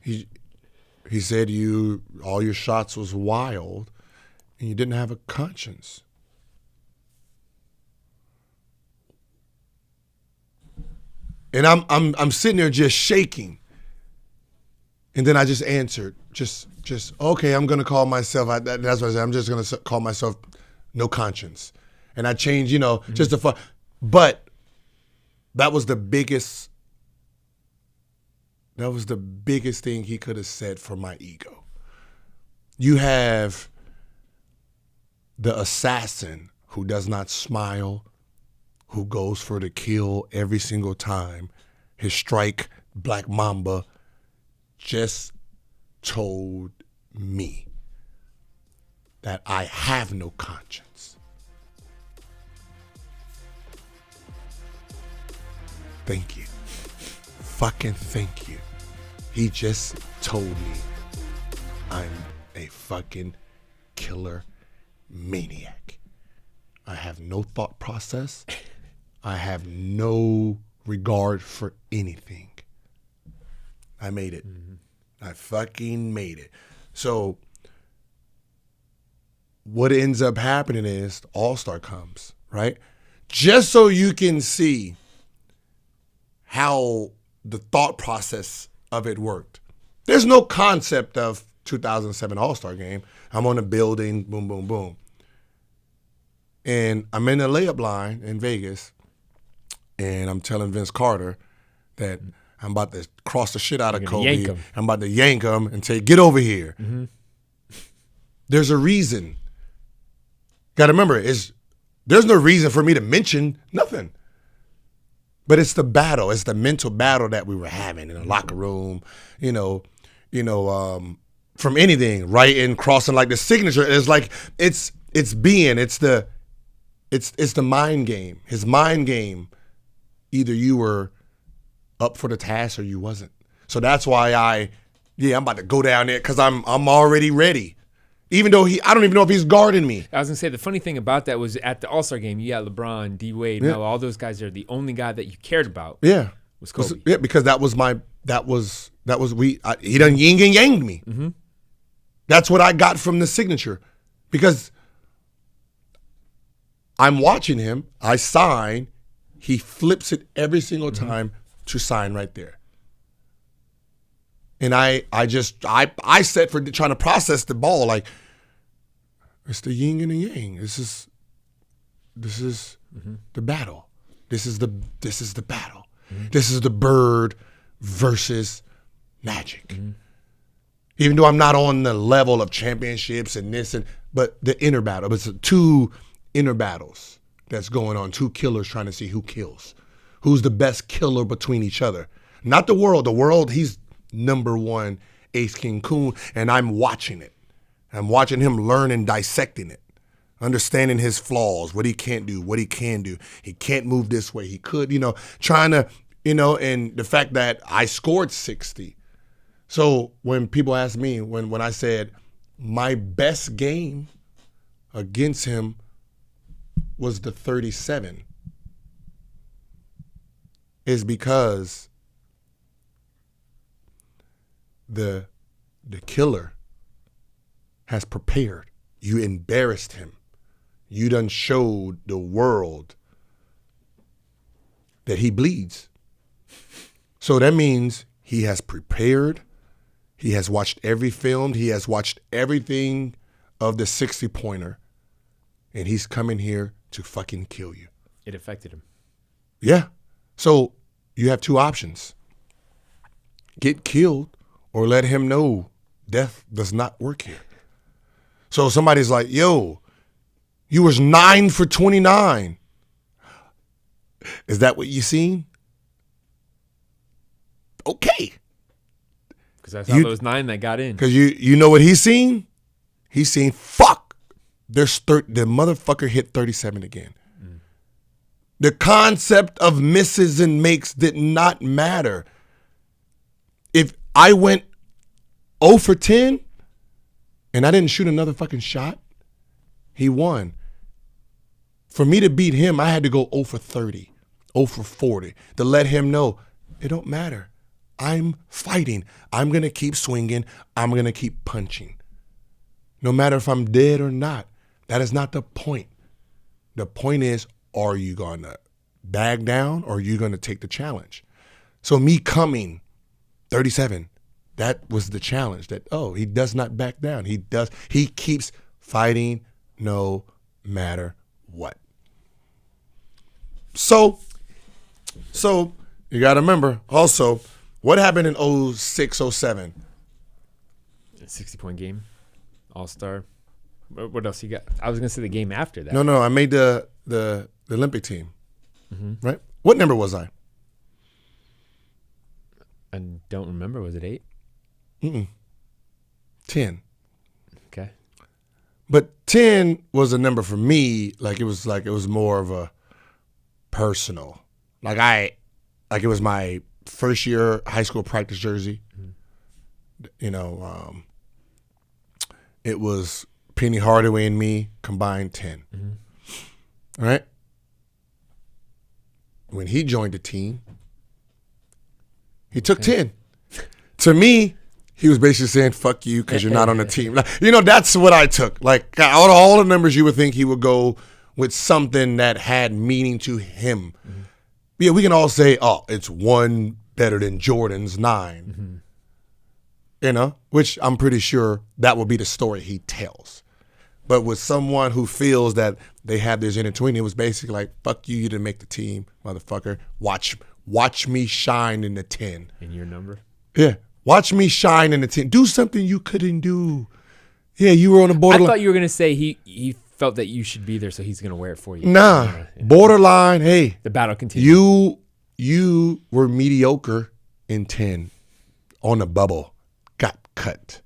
He said all your shots was wild and you didn't have a conscience. And I'm sitting there just shaking. And then I just answered, just okay, I'm gonna call myself. That's what I said. I'm just gonna call myself no conscience. And I changed, just the fun. But that was the biggest thing he could have said for my ego. You have the assassin who does not smile, who goes for the kill every single time. His strike, Black Mamba, just told me that I have no conscience. Thank you. Fucking thank you. He just told me I'm a fucking killer maniac. I have no thought process. I have no regard for anything. I made it. I fucking made it. So what ends up happening is the All-Star comes, right? Just so you can see how the thought process of it worked. There's no concept of 2007 All-Star game. I'm on a building, boom, boom, boom. And I'm in the layup line in Vegas, and I'm telling Vince Carter that I'm about to cross the shit out of Kobe. I'm about to yank him and say, get over here. There's a reason. Got to remember, there's no reason for me to mention nothing. But it's the battle. It's the mental battle that we were having in the locker room, from anything, writing, crossing, like the signature. It's like, it's the mind game. His mind game, either you were up for the task or you wasn't. So that's why I'm about to go down there because I'm already ready. Even though I don't even know if he's guarding me. I was going to say, the funny thing about that was at the All-Star game, you got LeBron, D. Wade, Melo, all those guys are the only guy that you cared about. Yeah. Was Kobe. Yeah, because he done yin and yanged me. Mm-hmm. That's what I got from the signature. Because I'm watching him, I sign, he flips it every single time to sign right there. And I set for trying to process the ball like, it's the yin and the yang. This is the battle. This is the battle. This is the bird versus Magic. Even though I'm not on the level of championships and but the inner battle. It's two inner battles that's going on. Two killers trying to see who kills. Who's the best killer between each other. Not the world. The world, he's number one, Ace King Coon, and I'm watching it. I'm watching him learn and dissecting it. Understanding his flaws, what he can't do, what he can do. He can't move this way. He could, trying to, and the fact that I scored 60. So when people ask me, when I said my best game against him was the 37, is because the killer has prepared. You embarrassed him. You done showed the world that he bleeds. So that means he has prepared. He has watched every film. He has watched everything of the 60-pointer. And he's coming here to fucking kill you. It affected him. Yeah. So you have two options. Get killed or let him know death does not work here. So somebody's like, yo, you was 9 for 29. Is that what you seen? Okay. Because I saw those 9 that got in. Because you know what he's seen? He's seen, fuck. The motherfucker hit 37 again. The concept of misses and makes did not matter. If I went 0 for 10 and I didn't shoot another fucking shot, he won. For me to beat him, I had to go 0 for 30, 0 for 40 to let him know it don't matter. I'm fighting. I'm going to keep swinging. I'm going to keep punching. No matter if I'm dead or not. That is not the point. The point is, are you going to bag down or are you going to take the challenge? So me coming 37, that was the challenge that, he does not back down. He keeps fighting no matter what. So you got to remember also, what happened in 06, 07? A 60-point game, All-Star. What else you got? I was going to say the game after that. No, I made the Olympic team, right? What number was I? I don't remember. Was it 8? 10. Okay. But 10 was a number for me. It was more of a personal. Like it was my first year high school practice jersey. It was Penny Hardaway and me combined 10. All right. When he joined the team, he took 10. To me, he was basically saying, fuck you because you're not on the team. That's what I took. Like, all the numbers you would think he would go with something that had meaning to him. Yeah, we can all say, it's 1 better than Jordan's 9. Which I'm pretty sure that will be the story he tells. But with someone who feels that they have this intertwined, it was basically like, fuck you, you didn't make the team, motherfucker. Watch me shine in the 10. In your number? Yeah. Watch me shine in the 10. Do something you couldn't do. Yeah, you were on the borderline. I thought you were going to say he felt that you should be there, so he's going to wear it for you. Nah. Borderline, hey. The battle continues. You were mediocre in 10 on the bubble. Got cut.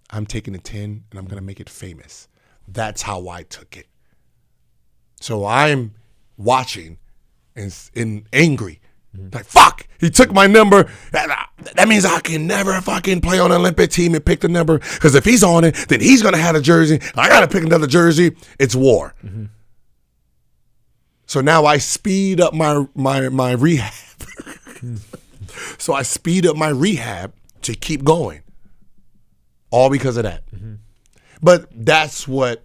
I'm taking the 10 and I'm going to make it famous. That's how I took it. So I'm watching and angry Like, fuck, he took my number. That means I can never fucking play on an Olympic team and pick the number. Because if he's on it, then he's going to have a jersey. I got to pick another jersey. It's war. Mm-hmm. So now I speed up my rehab. So I speed up my rehab to keep going. All because of that. Mm-hmm. But that's what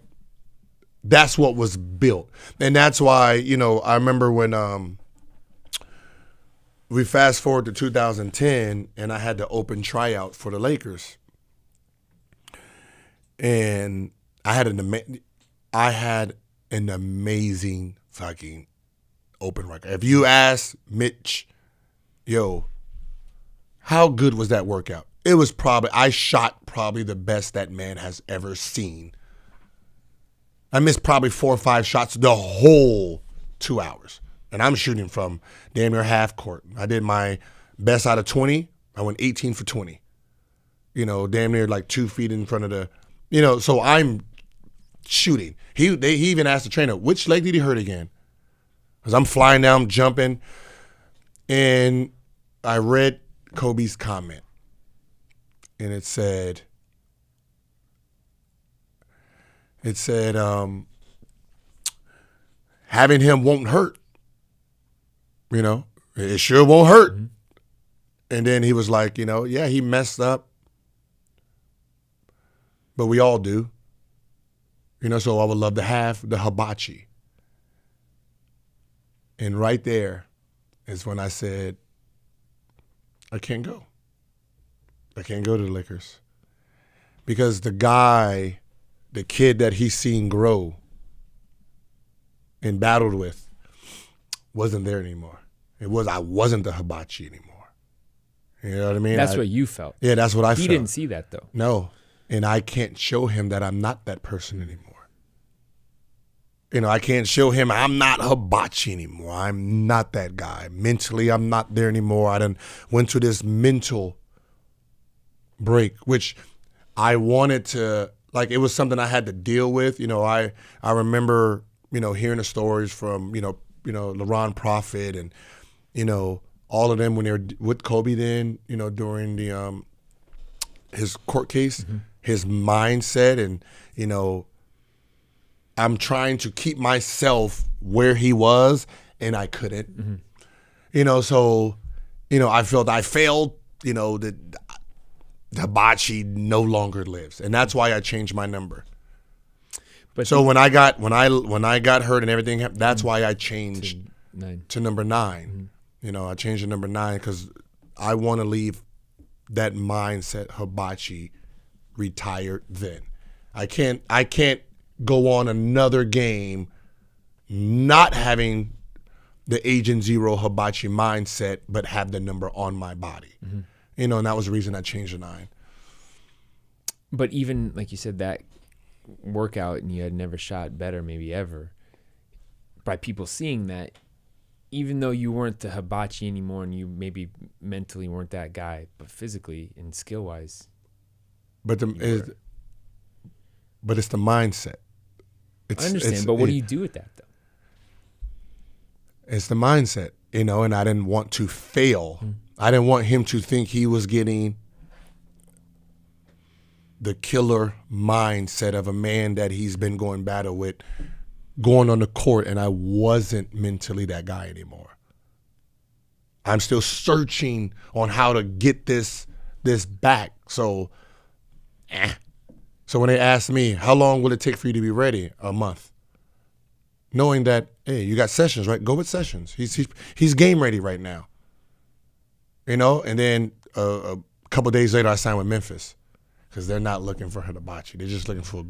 was built. And that's why, I remember when we fast forward to 2010 and I had the open tryout for the Lakers. And I had an amazing fucking open record. If you ask Mitch, how good was that workout? It was I shot probably the best that man has ever seen. I missed probably 4 or 5 shots the whole 2 hours. And I'm shooting from damn near half court. I did my best out of 20. I went 18 for 20. Damn near like 2 feet in front of the, so I'm shooting. He even asked the trainer, which leg did he hurt again? Because I'm flying down, jumping. And I read Kobe's comment. And it said, having him won't hurt. It sure won't hurt. Mm-hmm. And then he was like, yeah, he messed up. But we all do. So I would love to have the hibachi. And right there is when I said, I can't go. I can't go to the Lakers. Because the kid that he's seen grow and battled with wasn't there anymore. I wasn't the hibachi anymore. You know what I mean? That's what you felt. Yeah, that's what I felt. He didn't see that though. No. And I can't show him that I'm not that person anymore. I can't show him I'm not hibachi anymore. I'm not that guy. Mentally, I'm not there anymore. I done went through this mental break, which I wanted to, it was something I had to deal with. I remember, hearing the stories from, LaRon Prophet and, all of them when they were with Kobe then, during the his court case, mm-hmm. his mindset and, I'm trying to keep myself where he was and I couldn't. Mm-hmm. So, I felt I failed, the hibachi no longer lives. And that's why I changed my number. But so when I got hurt and everything happened, that's why I changed to number 9. Mm-hmm. I changed to number 9 because I want to leave that mindset hibachi retired then. I can't go on another game not having the Agent Zero hibachi mindset, but have the number on my body. Mm-hmm. And that was the reason I changed to 9. But even, like you said, that workout and you had never shot better maybe ever, by people seeing that, even though you weren't the hibachi anymore and you maybe mentally weren't that guy, but physically and skill-wise. But it's the mindset. I understand, but what do you do with that, though? It's the mindset, and I didn't want to fail. Mm-hmm. I didn't want him to think he was getting the killer mindset of a man that he's been going battle with, going on the court, and I wasn't mentally that guy anymore. I'm still searching on how to get this back. So when they asked me, how long will it take for you to be ready? A month. Knowing that, hey, you got Sessions, right? Go with Sessions. He's game ready right now. And then a couple of days later, I signed with Memphis because they're not looking for hibachi. They're just looking for a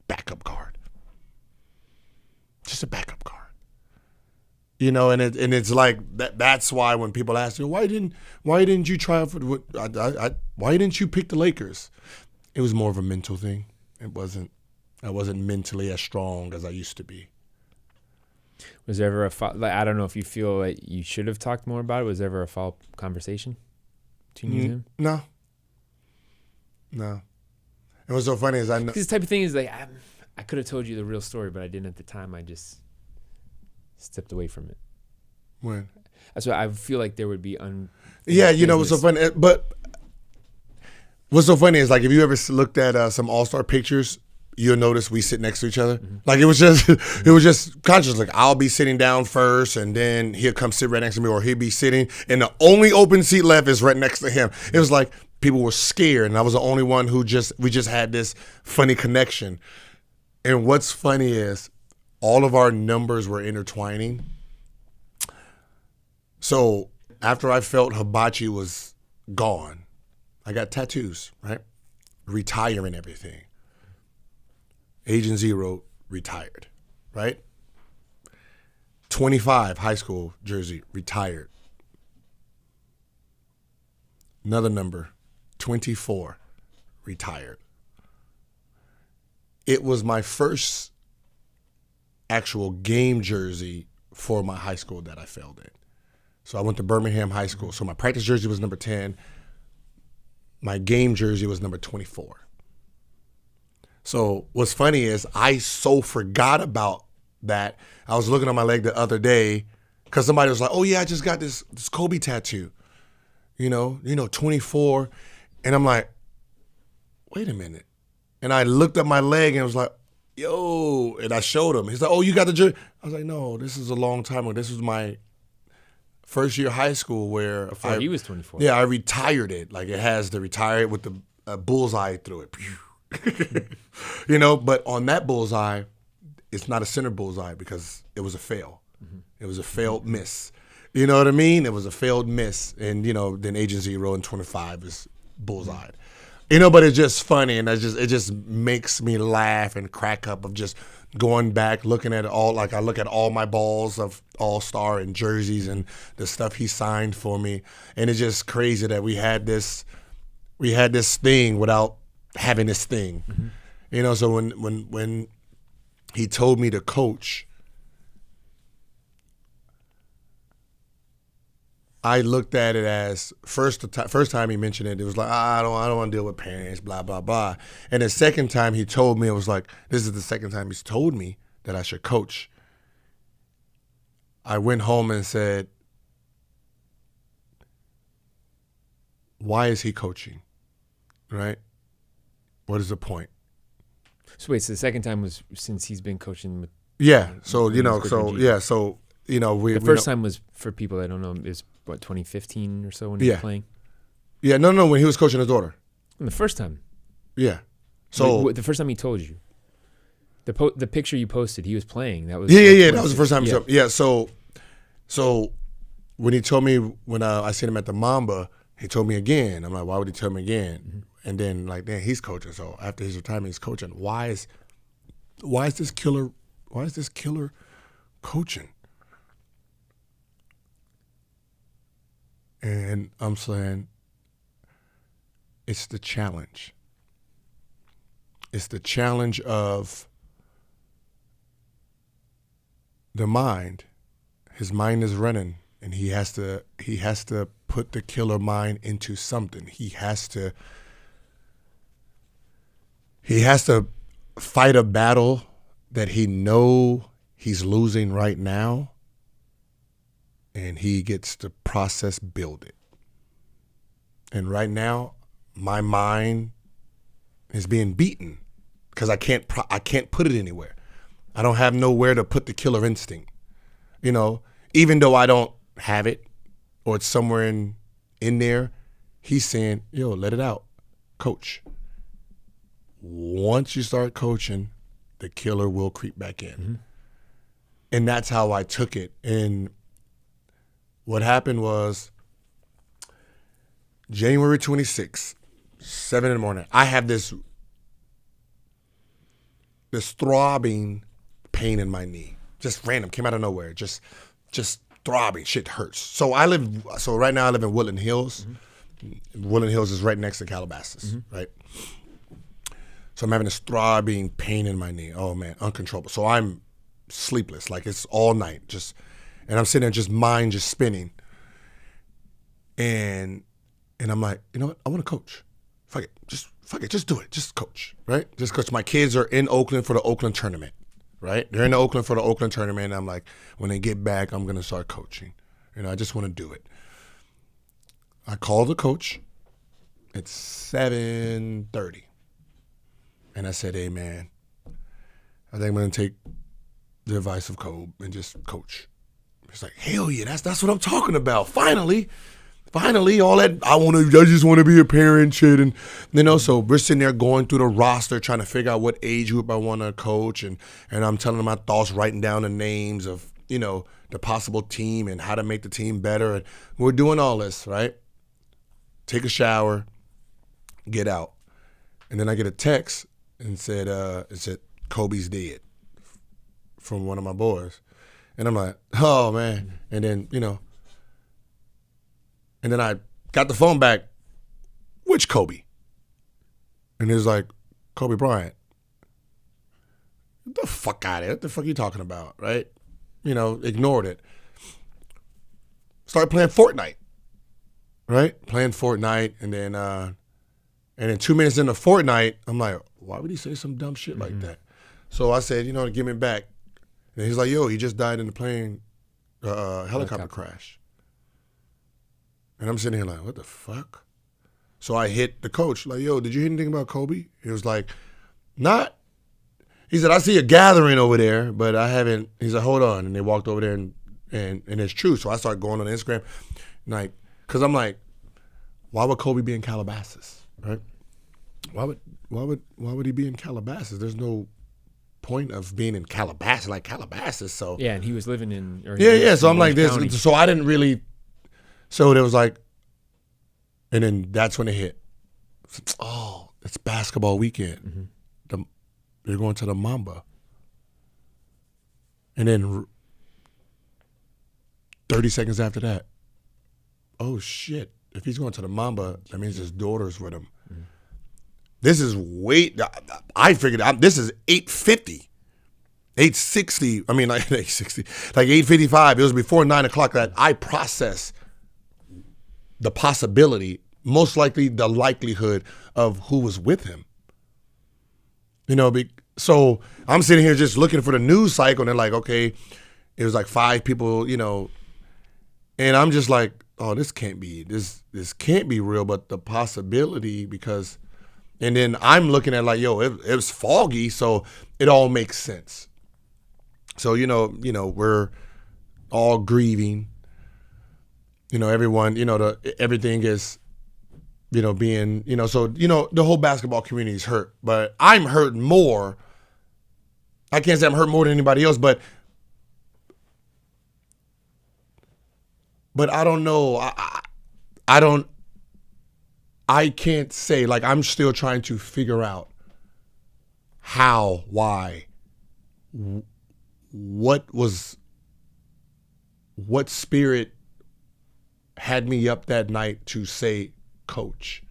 backup guard. Just a backup guard. And it's like that's why when people ask me, why didn't you try out for why didn't you pick the Lakers? It was more of a mental thing. I wasn't mentally as strong as I used to be. Was there ever I don't know if you feel like you should have talked more about it. Was there ever a follow-up conversation between you and him? No. It was so funny as I know. This type of thing is like, I could have told you the real story, but I didn't at the time. I just stepped away from it. When? That's why I feel like there would be Yeah, you know what's so funny? But what's so funny is like if you ever looked at some All-Star pictures, you'll notice we sit next to each other. Like it was just conscious. Like I'll be sitting down first, and then he'll come sit right next to me, or he'll be sitting, and the only open seat left is right next to him. It was like people were scared, and I was the only one we just had this funny connection. And what's funny is all of our numbers were intertwining. So after I felt hibachi was gone, I got tattoos, right? Retiring everything. Agent Zero retired, right? 25, high school jersey, retired. Another number, 24, retired. It was my first actual game jersey for my high school that I failed in. So I went to Birmingham High School. So my practice jersey was number 10. My game jersey was number 24. So what's funny is I so forgot about that. I was looking on my leg the other day because somebody was like, oh yeah, I just got this Kobe tattoo. You know, 24. And I'm like, wait a minute. And I looked at my leg and was like, yo, and I showed him. He's like, oh, you got the jersey? I was like, no, this is a long time ago. This was my first year of high school where Before he was 24. Yeah, I retired it. Like it has the retired with the bullseye through it. You know, but on that bullseye, it's not a center bullseye because it was a fail. It was a failed miss. You know what I mean? It was a failed miss. And, you know, then Agent Zero and 25 is bullseye. You know, but it's just funny, and it just makes me laugh and crack up of just going back, looking at it all. Like I look at all my balls of All-Star and jerseys and the stuff he signed for me, and it's just crazy that we had this thing without having this thing. You know, so when he told me to coach, I looked at it as first time he mentioned it, it was like, I don't want to deal with parents, blah, blah, blah. And the second time he told me, it was like, this is the second time he's told me that I should coach. I went home and said, why is he coaching? Right? What is the point? So wait, so the second time was since he's been coaching with Yeah. So, you know, the first time was, for people that don't know, is what, 2015 or so when he was playing? Yeah, no, when he was coaching his daughter. And the first time? Yeah. So the first time he told you. The picture you posted, he was playing. That was that was the first time. Yeah. So when he told me, when I seen him at the Mamba, he told me again. I'm like, why would he tell me again? And then like, then he's coaching. So after his retirement, he's coaching. Why is this killer coaching? And I'm saying, it's the challenge. It's the challenge of the mind. His mind is running, and he has to put the killer mind into something. He has to fight a battle that he know he's losing right now, and he gets to process build it. And right now, my mind is being beaten because I can't put it anywhere. I don't have nowhere to put the killer instinct. You know, even though I don't have it, or it's somewhere in there, he's saying, yo, let it out, coach. Once you start coaching, the killer will creep back in. And that's how I took it. And what happened was January 26th, 7 in the morning, I have this throbbing pain in my knee. Just random, came out of nowhere. Just throbbing, shit hurts. So right now I live in Woodland Hills. Woodland Hills is right next to Calabasas, right? So I'm having this throbbing pain in my knee. Oh man, uncontrollable. So I'm sleepless, like it's all night, and I'm sitting there, just mind just spinning. And I'm like, you know what? I want to coach. Fuck it, just do it, just coach, right? Just coach. My kids are in Oakland for the Oakland tournament, right? They're in Oakland for the Oakland tournament. And I'm like, when they get back, I'm gonna start coaching, I just want to do it. I called the coach at 7:30. And I said, hey, man, I think I'm going to take the advice of Kobe and just coach. He's like, hell yeah, that's what I'm talking about. Finally, all that I just want to be a parent shit. And, so we're sitting there going through the roster, trying to figure out what age group I want to coach. And I'm telling them my thoughts, writing down the names of, the possible team and how to make the team better. And we're doing all this, right? Take a shower, get out. And then I get a text and it said Kobe's dead from one of my boys. And I'm like, oh, man. And then, and then I got the phone back, which Kobe? And it was like, Kobe Bryant. Get the fuck out of here. What the fuck are you talking about, right? Ignored it. Started playing Fortnite, right? Playing Fortnite, and then 2 minutes into Fortnite, I'm like, why would he say some dumb shit like that? So I said, give me back. And he's like, yo, he just died in the plane, helicopter crash. And I'm sitting here like, what the fuck? So I hit the coach, like, yo, did you hear anything about Kobe? He was like, not. He said, I see a gathering over there, but I haven't. He said, hold on. And they walked over there, and it's true. So I started going on Instagram, like, because I'm like, why would Kobe be in Calabasas, right? Why would he be in Calabasas? There's no point of being in Calabasas. So yeah, and he was living in So I'm like this. So I didn't really. So there was like, and then that's when it hit. Oh, it's basketball weekend. They're going to the Mamba. And then 30 seconds after that, oh shit! If he's going to the Mamba, that means his daughter's with him. This is I figured out, this is 8:50. 8:60, I mean, like 8:60, like 8:55. It was before 9 o'clock that I processed the possibility, most likely the likelihood of who was with him. So I'm sitting here just looking for the news cycle, and they're like, okay, it was like 5 people, and I'm just like, oh, this can't be real, but the possibility, because, and then I'm looking at like, yo, it was foggy, so it all makes sense. So, we're all grieving, everyone, everything is, being, so, the whole basketball community is hurt, but I'm hurt more. I can't say I'm hurt more than anybody else, but I don't know. I can't say, like, I'm still trying to figure out how, why, what spirit had me up that night to say, coach.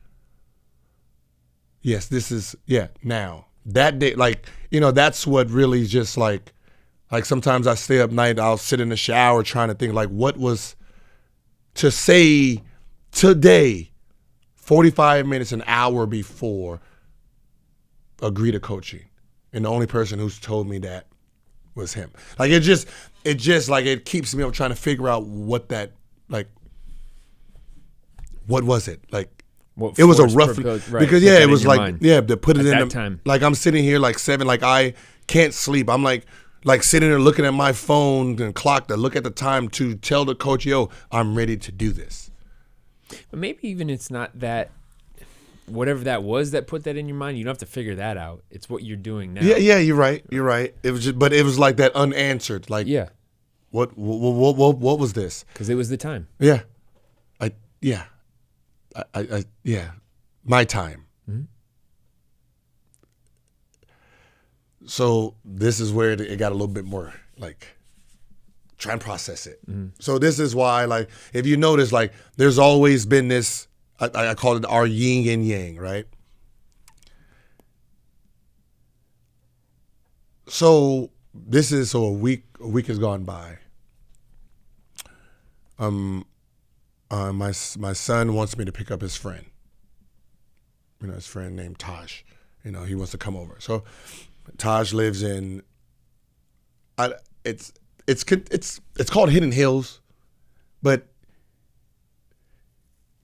Yes, this is, now. That day, like, that's what really just like sometimes I stay up night, I'll sit in the shower trying to think, like, what was to say today, 45 minutes, an hour before, agree to coaching. And the only person who's told me that was him. Like, it just like, it keeps me up trying to figure out what that, like, what was it? Like, it was a rough, because it was like, to put it in that time. Like, I'm sitting here like 7, like I can't sleep. I'm like sitting there looking at my phone and clock to look at the time to tell the coach, yo, I'm ready to do this. But maybe even it's not that, whatever that was that put that in your mind, you don't have to figure that out. It's what you're doing now. Yeah, you're right. It was just, but it was like that unanswered. Like, what was this? Because it was the time. Yeah, my time. Mm-hmm. So this is where it got a little bit more, like, try and process it. Mm-hmm. So this is why, like, if you notice, like, there's always been this, I call it our yin and yang, right? So a week has gone by. My son wants me to pick up his friend. His friend named Taj. He wants to come over. So Taj lives in. It's called Hidden Hills, but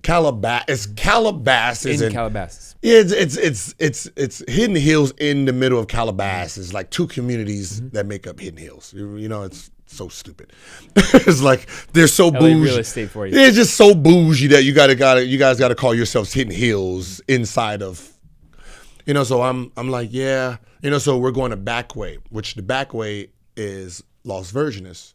Calabasas in Calabasas. It's Hidden Hills in the middle of Calabasas. It's like two communities that make up Hidden Hills. You know, it's so stupid. It's like they're so LA bougie. real estate for you. It's just so bougie that you guys gotta call yourselves Hidden Hills inside of, you know. So I'm like, yeah, you know. So we're going the back way, which the back way is Las Virgenes.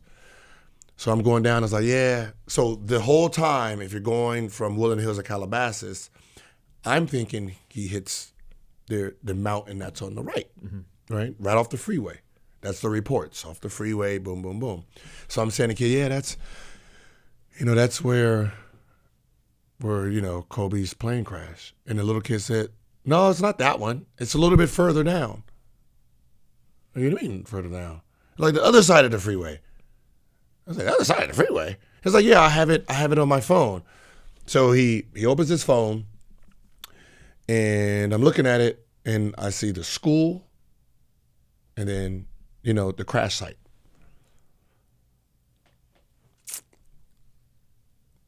So I'm going down. I was like, yeah. So the whole time, if you're going from Woodland Hills to Calabasas, I'm thinking he hits the mountain that's on the right, right off the freeway. That's the reports off the freeway. Boom, boom, boom. So I'm saying, okay, yeah, that's where Kobe's plane crashed. And the little kid said, no, it's not that one. It's a little bit further down. What do you mean further down? Like the other side of the freeway. I was like, the other side of the freeway? He's like, yeah, I have it on my phone. So he opens his phone, and I'm looking at it, and I see the school, and then, the crash site.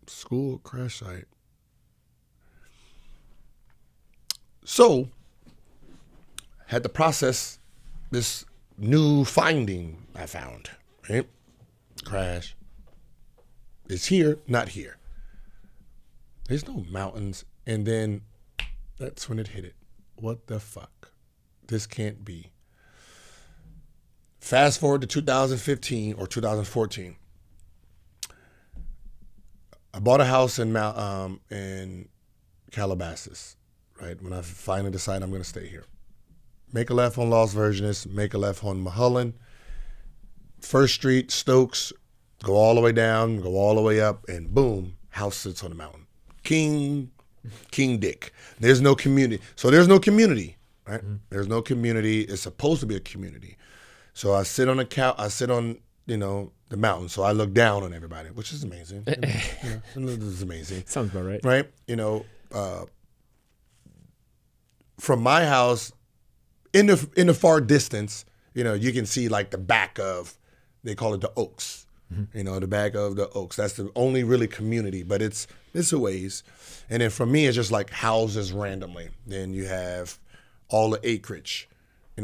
School crash site. So, had to process this new finding I found, right? Crash. It's here, not here. There's no mountains. And then that's when it hit it. What the fuck? This can't be. Fast forward to 2015 or 2014. I bought a house in Calabasas, right? When I finally decide I'm going to stay here. Make a left on Las Virgenes, make a left on Mulholland. First Street, Stokes, go all the way down, go all the way up, and boom, house sits on the mountain. King Dick. There's no community. So there's no community, right? Mm-hmm. There's no community. It's supposed to be a community. So I sit on the mountain. So I look down on everybody, which is amazing. This is amazing. Sounds about right. Right? From my house, in the far distance, you can see like the back of, they call it the Oaks. Mm-hmm. The back of the Oaks. That's the only really community, but it's a ways. And then for me, it's just like houses randomly. Then you have all the acreage.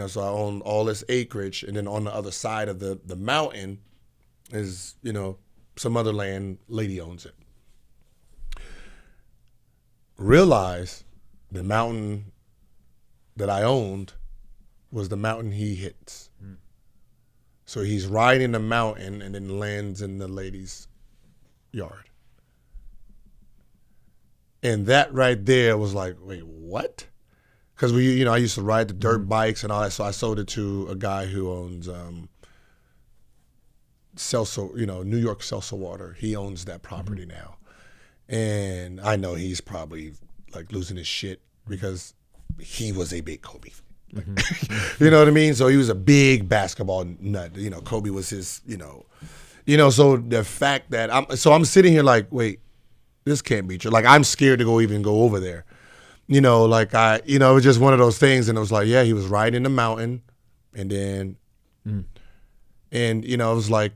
So I own all this acreage, and then on the other side of the mountain is, some other land, lady owns it. Realize the mountain that I owned was the mountain he hits. Mm. So he's riding the mountain and then lands in the lady's yard. And that right there was like, wait, what? Because I used to ride the dirt bikes and all that, so I sold it to a guy who owns New York Seltzer Water. He owns that property now. And I know he's probably like losing his shit because he was a big Kobe fan. You know what I mean? So he was a big basketball nut. Kobe was his, so the fact that I'm sitting here like, wait, this can't be true. Like, I'm scared to go over there. It was just one of those things. And it was like, yeah, he was riding the mountain. And then, and, it was like,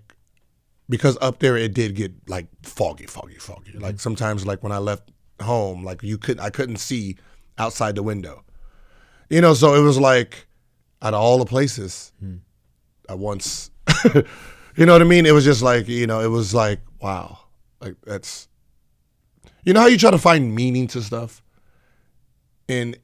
because up there it did get like foggy. Mm-hmm. Like sometimes, like when I left home, like I couldn't see outside the window. So it was like, out of all the places, I once, you know what I mean? It was just like, it was like, wow. Like that's, how you try to find meaning to stuff? And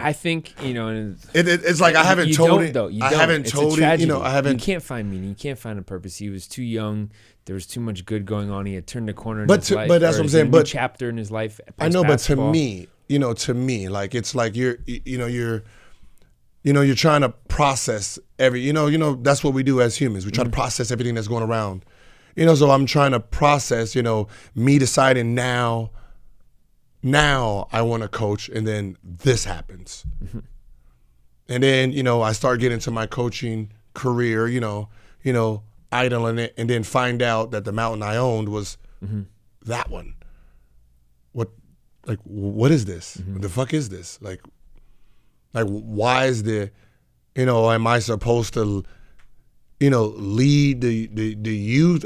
I think, it's like I haven't told it. I haven't told it. I haven't. You can't find meaning. You can't find a purpose. He was too young. There was too much good going on. He had turned a corner in his life. But that's what I'm saying. But chapter in his life. I know, but to me, like it's like you're trying to process that's what we do as humans. We try to process everything that's going around. So I'm trying to process, me deciding now I want to coach, and then this happens. Mm-hmm. And then, I start getting into my coaching career, idling it, and then find out that the mountain I owned was that one. What is this? Mm-hmm. What the fuck is this? Like why is am I supposed to, lead the youth.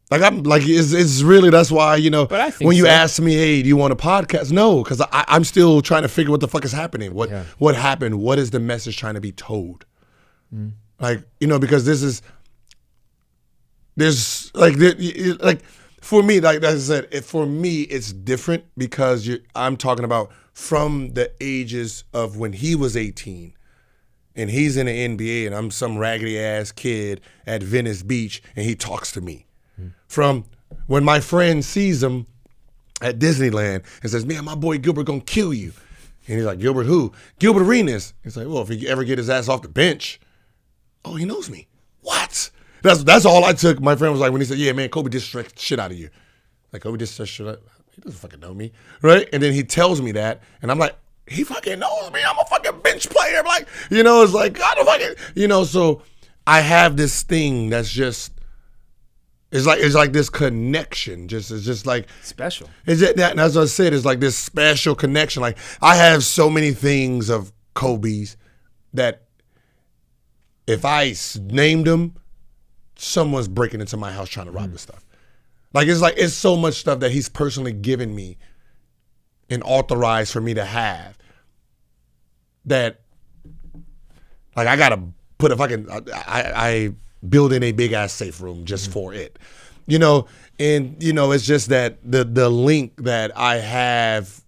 It's really, that's why, But I think when you so. ask me, hey, do you want a podcast? No, because I'm still trying to figure what the fuck is happening. What happened? What is the message trying to be told? Because there's for me, like I said, for me, it's different because I'm talking about from the ages of when he was 18 and he's in the NBA and I'm some raggedy ass kid at Venice Beach and he talks to me. From when my friend sees him at Disneyland and says, man, my boy Gilbert gonna kill you. And he's like, Gilbert who? Gilbert Arenas. He's like, well, if he ever get his ass off the bench, oh, he knows me. What? That's all I took. My friend was like, when he said, yeah, man, Kobe disrespect shit out of you. Like, Kobe disrespect shit out. He doesn't fucking know me, right? And then he tells me that, and I'm like, he fucking knows me. I'm a fucking bench player. I'm like, it's like, I don't fucking, so I have this thing that's just, it's like this connection. It's just like special. Is it that? And as I said, it's like this special connection. Like I have so many things of Kobe's that if I named them, someone's breaking into my house trying to rob the stuff. It's so much stuff that he's personally given me and authorized for me to have that, like, I gotta put a fucking I build in a big ass safe room just for it, and it's just that the link that I have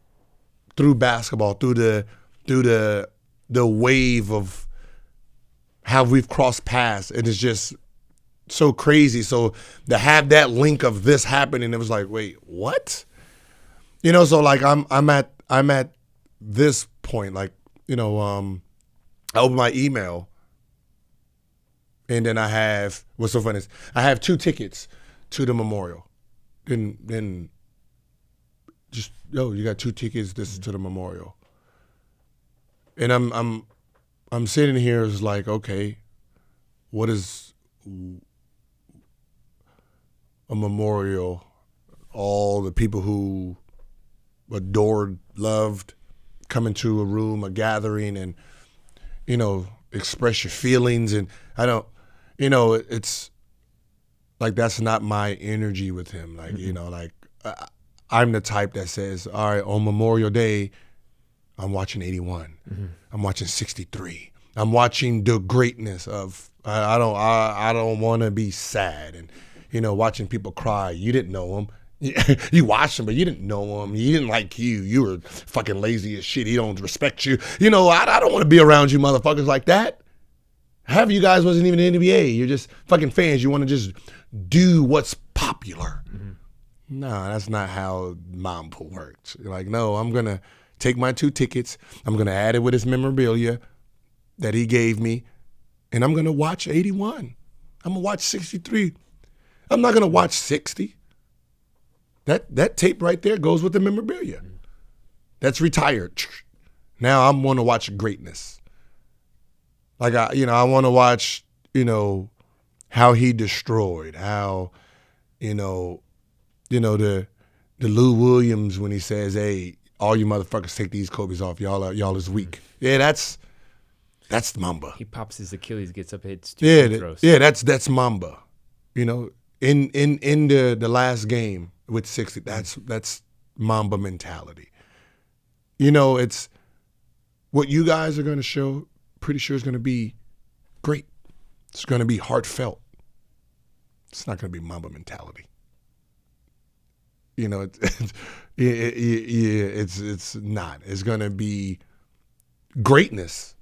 through basketball, through the wave of how we've crossed paths, and it's just so crazy. So to have that link of this happening, it was like, wait, what? So like I'm at this point, like, I open my email and then I have, what's so funny is I have 2 tickets to the memorial. Then just, you got 2 tickets to the memorial. And I'm sitting here, it's like, okay, what is a memorial? All the people who adored, loved, come into a room, a gathering, and, express your feelings. And I don't, it's like, that's not my energy with him. Like, I'm the type that says, all right, on Memorial Day, I'm watching 81. I'm watching 63. I'm watching the greatness of, I don't want to be sad and, watching people cry. You didn't know them. You watched him, but you didn't know him. He didn't like you. You were fucking lazy as shit. He don't respect you. I don't want to be around you motherfuckers like that. Half of you guys wasn't even in the NBA. You're just fucking fans. You want to just do what's popular. No, that's not how Mamba works. Like, no, I'm going to take my 2 tickets. I'm going to add it with his memorabilia that he gave me. And I'm going to watch 81. I'm going to watch 63. I'm not going to watch 60. That tape right there goes with the memorabilia. That's retired. Now I'm going to watch greatness. Like, I want to watch, how he destroyed, how, the Lou Williams when he says, hey, all you motherfuckers take these Kobe's off. Y'all is weak. Yeah, that's Mamba. He pops his Achilles, gets up, hits 2 free throws. Yeah, that's Mamba. In the last game with 60, that's Mamba mentality. It's what you guys are going to show. Pretty sure is going to be great. It's going to be heartfelt. It's not going to be Mamba mentality. It's not. It's going to be greatness.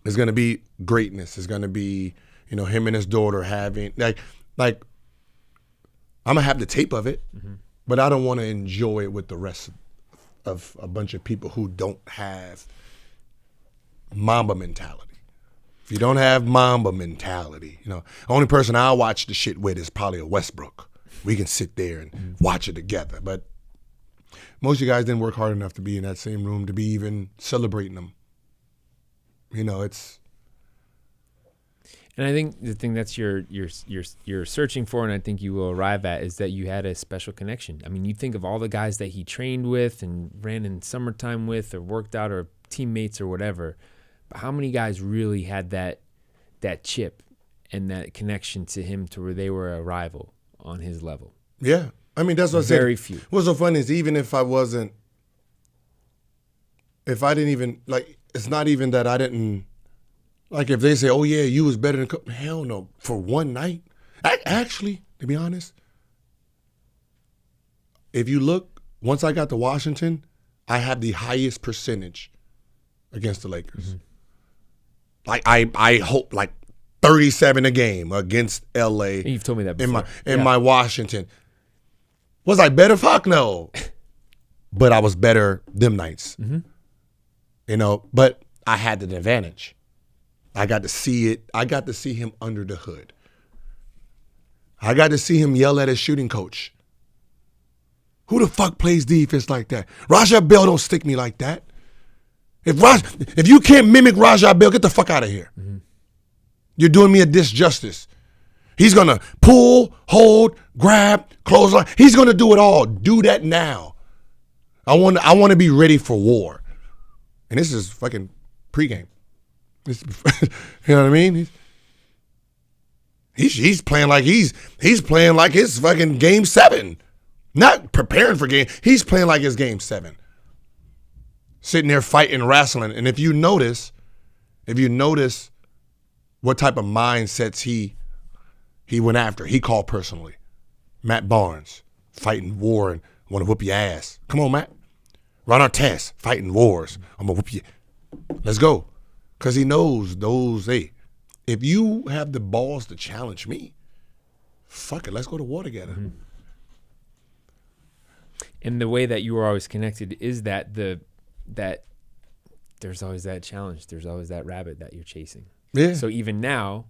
It's going to be greatness. It's going to be, him and his daughter having, like I'm going to have the tape of it, but I don't want to enjoy it with the rest of a bunch of people who don't have Mamba mentality. If you don't have Mamba mentality, the only person I'll watch the shit with is probably a Westbrook. We can sit there and watch it together. But most of you guys didn't work hard enough to be in that same room, to be even celebrating them. It's. And I think the thing that's you're searching for, and I think you will arrive at, is that you had a special connection. I mean, you think of all the guys that he trained with and ran in summertime with or worked out or teammates or whatever, but how many guys really had that that chip and that connection to him to where they were a rival on his level. Yeah. I mean, that's what I said. Very few. What's so funny is even if I didn't even, like, it's not even that I didn't, like, if they say, oh, yeah, you was better than Kobe. Hell no. For one night. Actually, to be honest, if you look, once I got to Washington, I had the highest percentage against the Lakers. Like, I hope, like, 37 a game against L.A. You've told me that before. In my Washington. Was I better? Fuck no. But I was better them nights. You know, but I had an advantage. I got to see it. I got to see him under the hood. I got to see him yell at his shooting coach. Who the fuck plays defense like that? Raja Bell don't stick me like that. If you can't mimic Raja Bell, get the fuck out of here. You're doing me a disjustice. He's going to pull, hold, grab, clothesline. He's going to do it all. Do that now. I want to be ready for war. And this is fucking pregame. You know what I mean? He's playing like he's playing like his fucking game 7. Not preparing for game. He's playing like his game 7. Sitting there fighting, wrestling. And if you notice what type of mindsets he went after, he called personally. Matt Barnes, fighting war and want to whoop your ass. Come on, Matt. Ron Artest, fighting wars. I'm going to whoop you. Let's go. Because he knows hey, if you have the balls to challenge me, fuck it, let's go to war together. And the way that you were always connected is that there's always that challenge. There's always that rabbit that you're chasing. Yeah. So even now,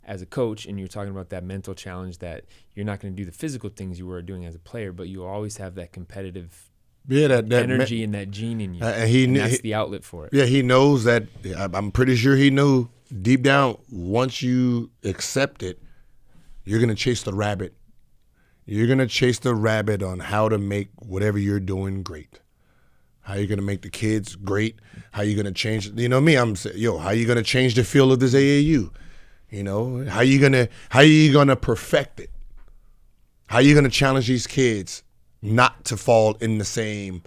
as a coach, and you're talking about that mental challenge that you're not going to do the physical things you were doing as a player, but you always have that competitive that energy and that gene in you. And that's the outlet for it. Yeah, he knows that. I'm pretty sure he knew deep down, once you accept it, you're going to chase the rabbit. You're going to chase the rabbit on how to make whatever you're doing great. How you're going to make the kids great. How you're going to change, you know me, I'm saying, how you going to change the feel of this AAU? You know, how you going to perfect it? How you going to challenge these kids not to fall in the same,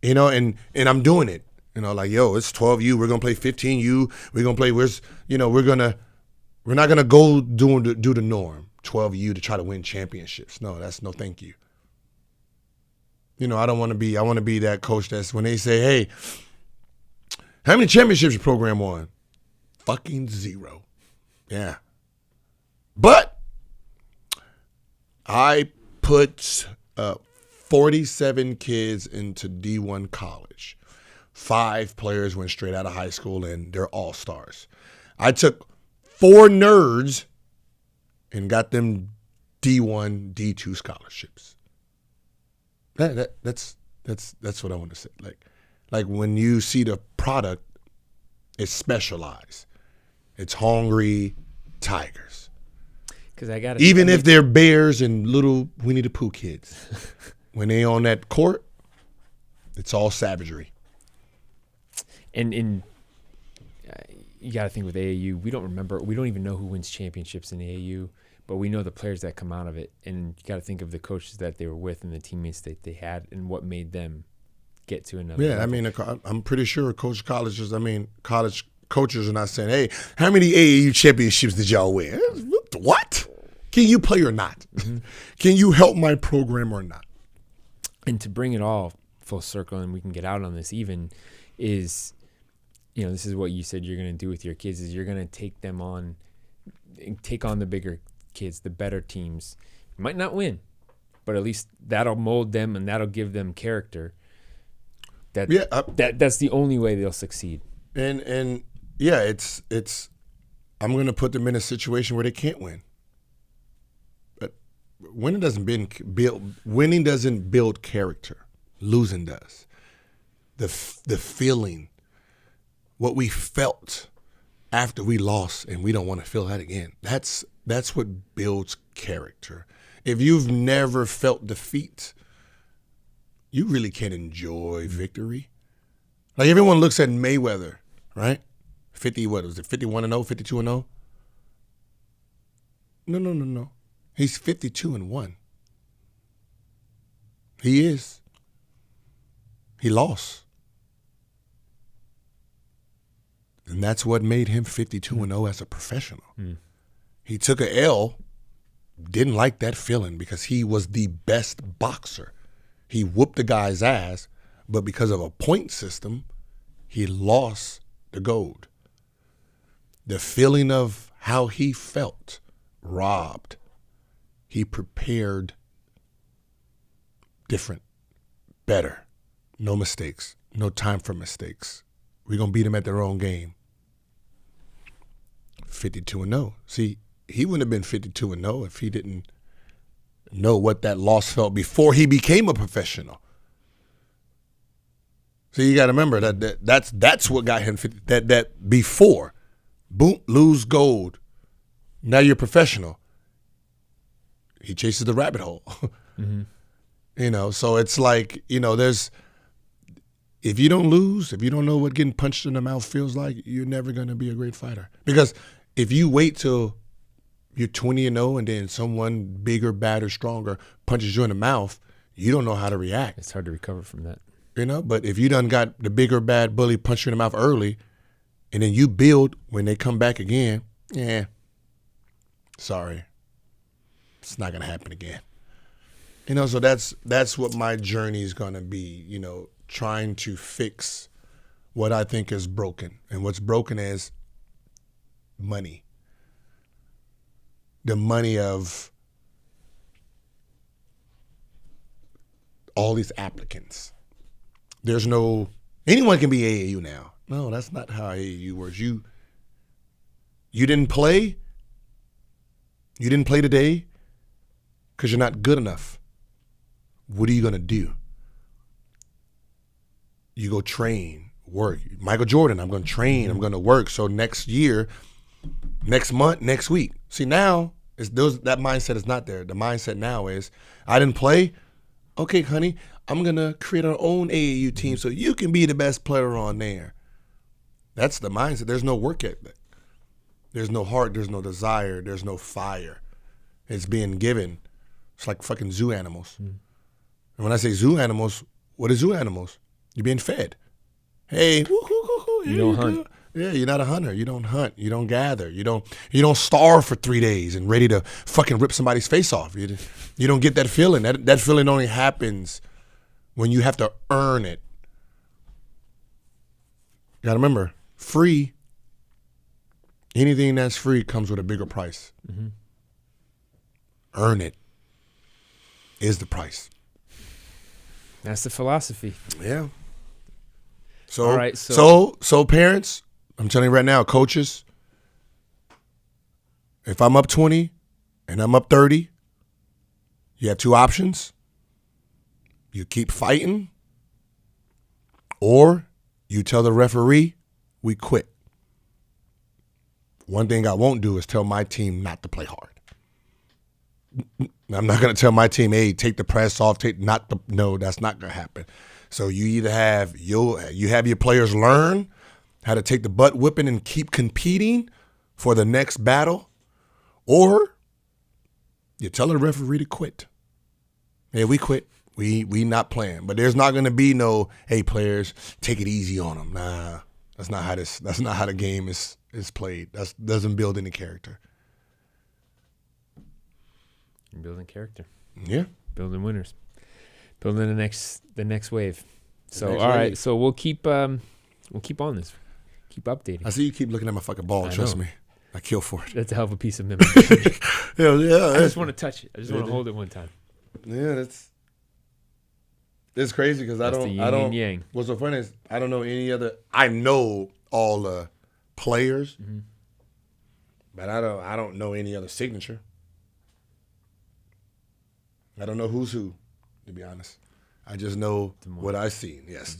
and I'm doing it. Like, it's 12U, we're going to play 15U, we're going to play, we're not going to go do the norm, 12U to try to win championships. No, no thank you. I want to be that coach that's when they say, hey, how many championships your program won? Fucking 0. Yeah. But I put 47 kids into D1 college. 5 players went straight out of high school, and they're all-stars. I took 4 nerds and got them D1, D2 scholarships. That's what I want to say. Like when you see the product, it's specialized. It's hungry tigers. Even if they're bears and little Winnie the Pooh kids, when they on that court, it's all savagery. And you got to think with AAU, we don't even know who wins championships in AAU, but we know the players that come out of it. And you got to think of the coaches that they were with and the teammates that they had and what made them get to another level. I mean, I'm pretty sure college coaches are not saying, hey, how many AAU championships did y'all win? What? Can you play or not? Mm-hmm. Can you help my program or not? And to bring it all full circle, and we can get out on this even, is, this is what you said you're going to do with your kids, is you're going to take on the bigger kids, the better teams. You might not win, but at least that'll mold them and that'll give them character. That's the only way they'll succeed. And yeah, it's I'm going to put them in a situation where they can't win. But winning doesn't build character. Losing does. The feeling, what we felt after we lost, and we don't want to feel that again. That's what builds character. If you've never felt defeat, you really can't enjoy victory. Like everyone looks at Mayweather, right? 51-0, 52-0. No. He's 52-1. He is. He lost. And that's what made him 52-0 as a professional. He took a L, didn't like that feeling because he was the best boxer. He whooped the guy's ass, but because of a point system, he lost the gold. The feeling of how he felt, robbed. He prepared different, better, no mistakes, no time for mistakes. We're going to beat them at their own game. 52-0. See, he wouldn't have been 52-0 if he didn't know what that loss felt before he became a professional. So you got to remember that's what got him 50. That before, boom, lose gold. Now you're professional. He chases the rabbit hole. So it's like, there's. If you don't lose, if you don't know what getting punched in the mouth feels like, you're never going to be a great fighter. Because if you wait till you're 20-0 and then someone bigger, badder, stronger punches you in the mouth, you don't know how to react. It's hard to recover from that. But if you done got the bigger, bad bully punch you in the mouth early, and then you build when they come back again, sorry. It's not going to happen again. So that's what my journey is going to be, trying to fix what I think is broken. And what's broken is money. The money of all these applicants. There's anyone can be AAU now. No, that's not how AAU works. You didn't play. You didn't play today because you're not good enough. What are you going to do? You go train, work. Michael Jordan, I'm going to train, I'm going to work. So next year, next month, next week. See, now that mindset is not there. The mindset now is, I didn't play. Okay, honey, I'm going to create our own AAU team so you can be the best player on there. That's the mindset. There's no work ethic. There's no heart. There's no desire. There's no fire. It's being given. It's like fucking zoo animals. And when I say zoo animals, what are zoo animals? You're being fed. Hey, you don't hunt. Yeah, you're not a hunter. You don't hunt. You don't gather. You don't starve for 3 days and ready to fucking rip somebody's face off. You don't get that feeling. That feeling only happens when you have to earn it. You gotta remember, free. Anything that's free comes with a bigger price. Earn it is the price. That's the philosophy. Yeah. So, all right, so parents, I'm telling you right now, coaches, if I'm up 20 and I'm up 30, you have two options. You keep fighting, or you tell the referee, we quit. One thing I won't do is tell my team not to play hard. I'm not going to tell my team, hey, take the press off, no, that's not going to happen. So you either have you have your players learn how to take the butt whipping and keep competing for the next battle, or you tell the referee to quit. Hey, we quit. We not playing. But there's not going to be no, hey, players, take it easy on them. Nah, that's not how the game is played. That doesn't build any character. You're building character. Yeah. Building winners. Building the next wave. So all right, so we'll keep on this. Keep updating. I see you keep looking at my fucking ball, trust me. I kill for it. That's a hell of a piece of memory. Yeah. I just want to touch it. I just want to hold it one time. Yeah, it's crazy because I don't. Yang. What's so funny is I don't know any other. I know all the players, but I don't know any other signature. I don't know who's who, to be honest. I just know what I seen. Yes,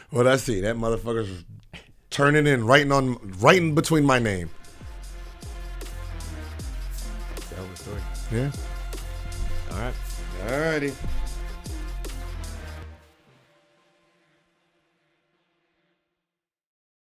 what I see. That motherfucker's turning in, writing between my name. That's the hell of a story. Yeah. All right. All righty.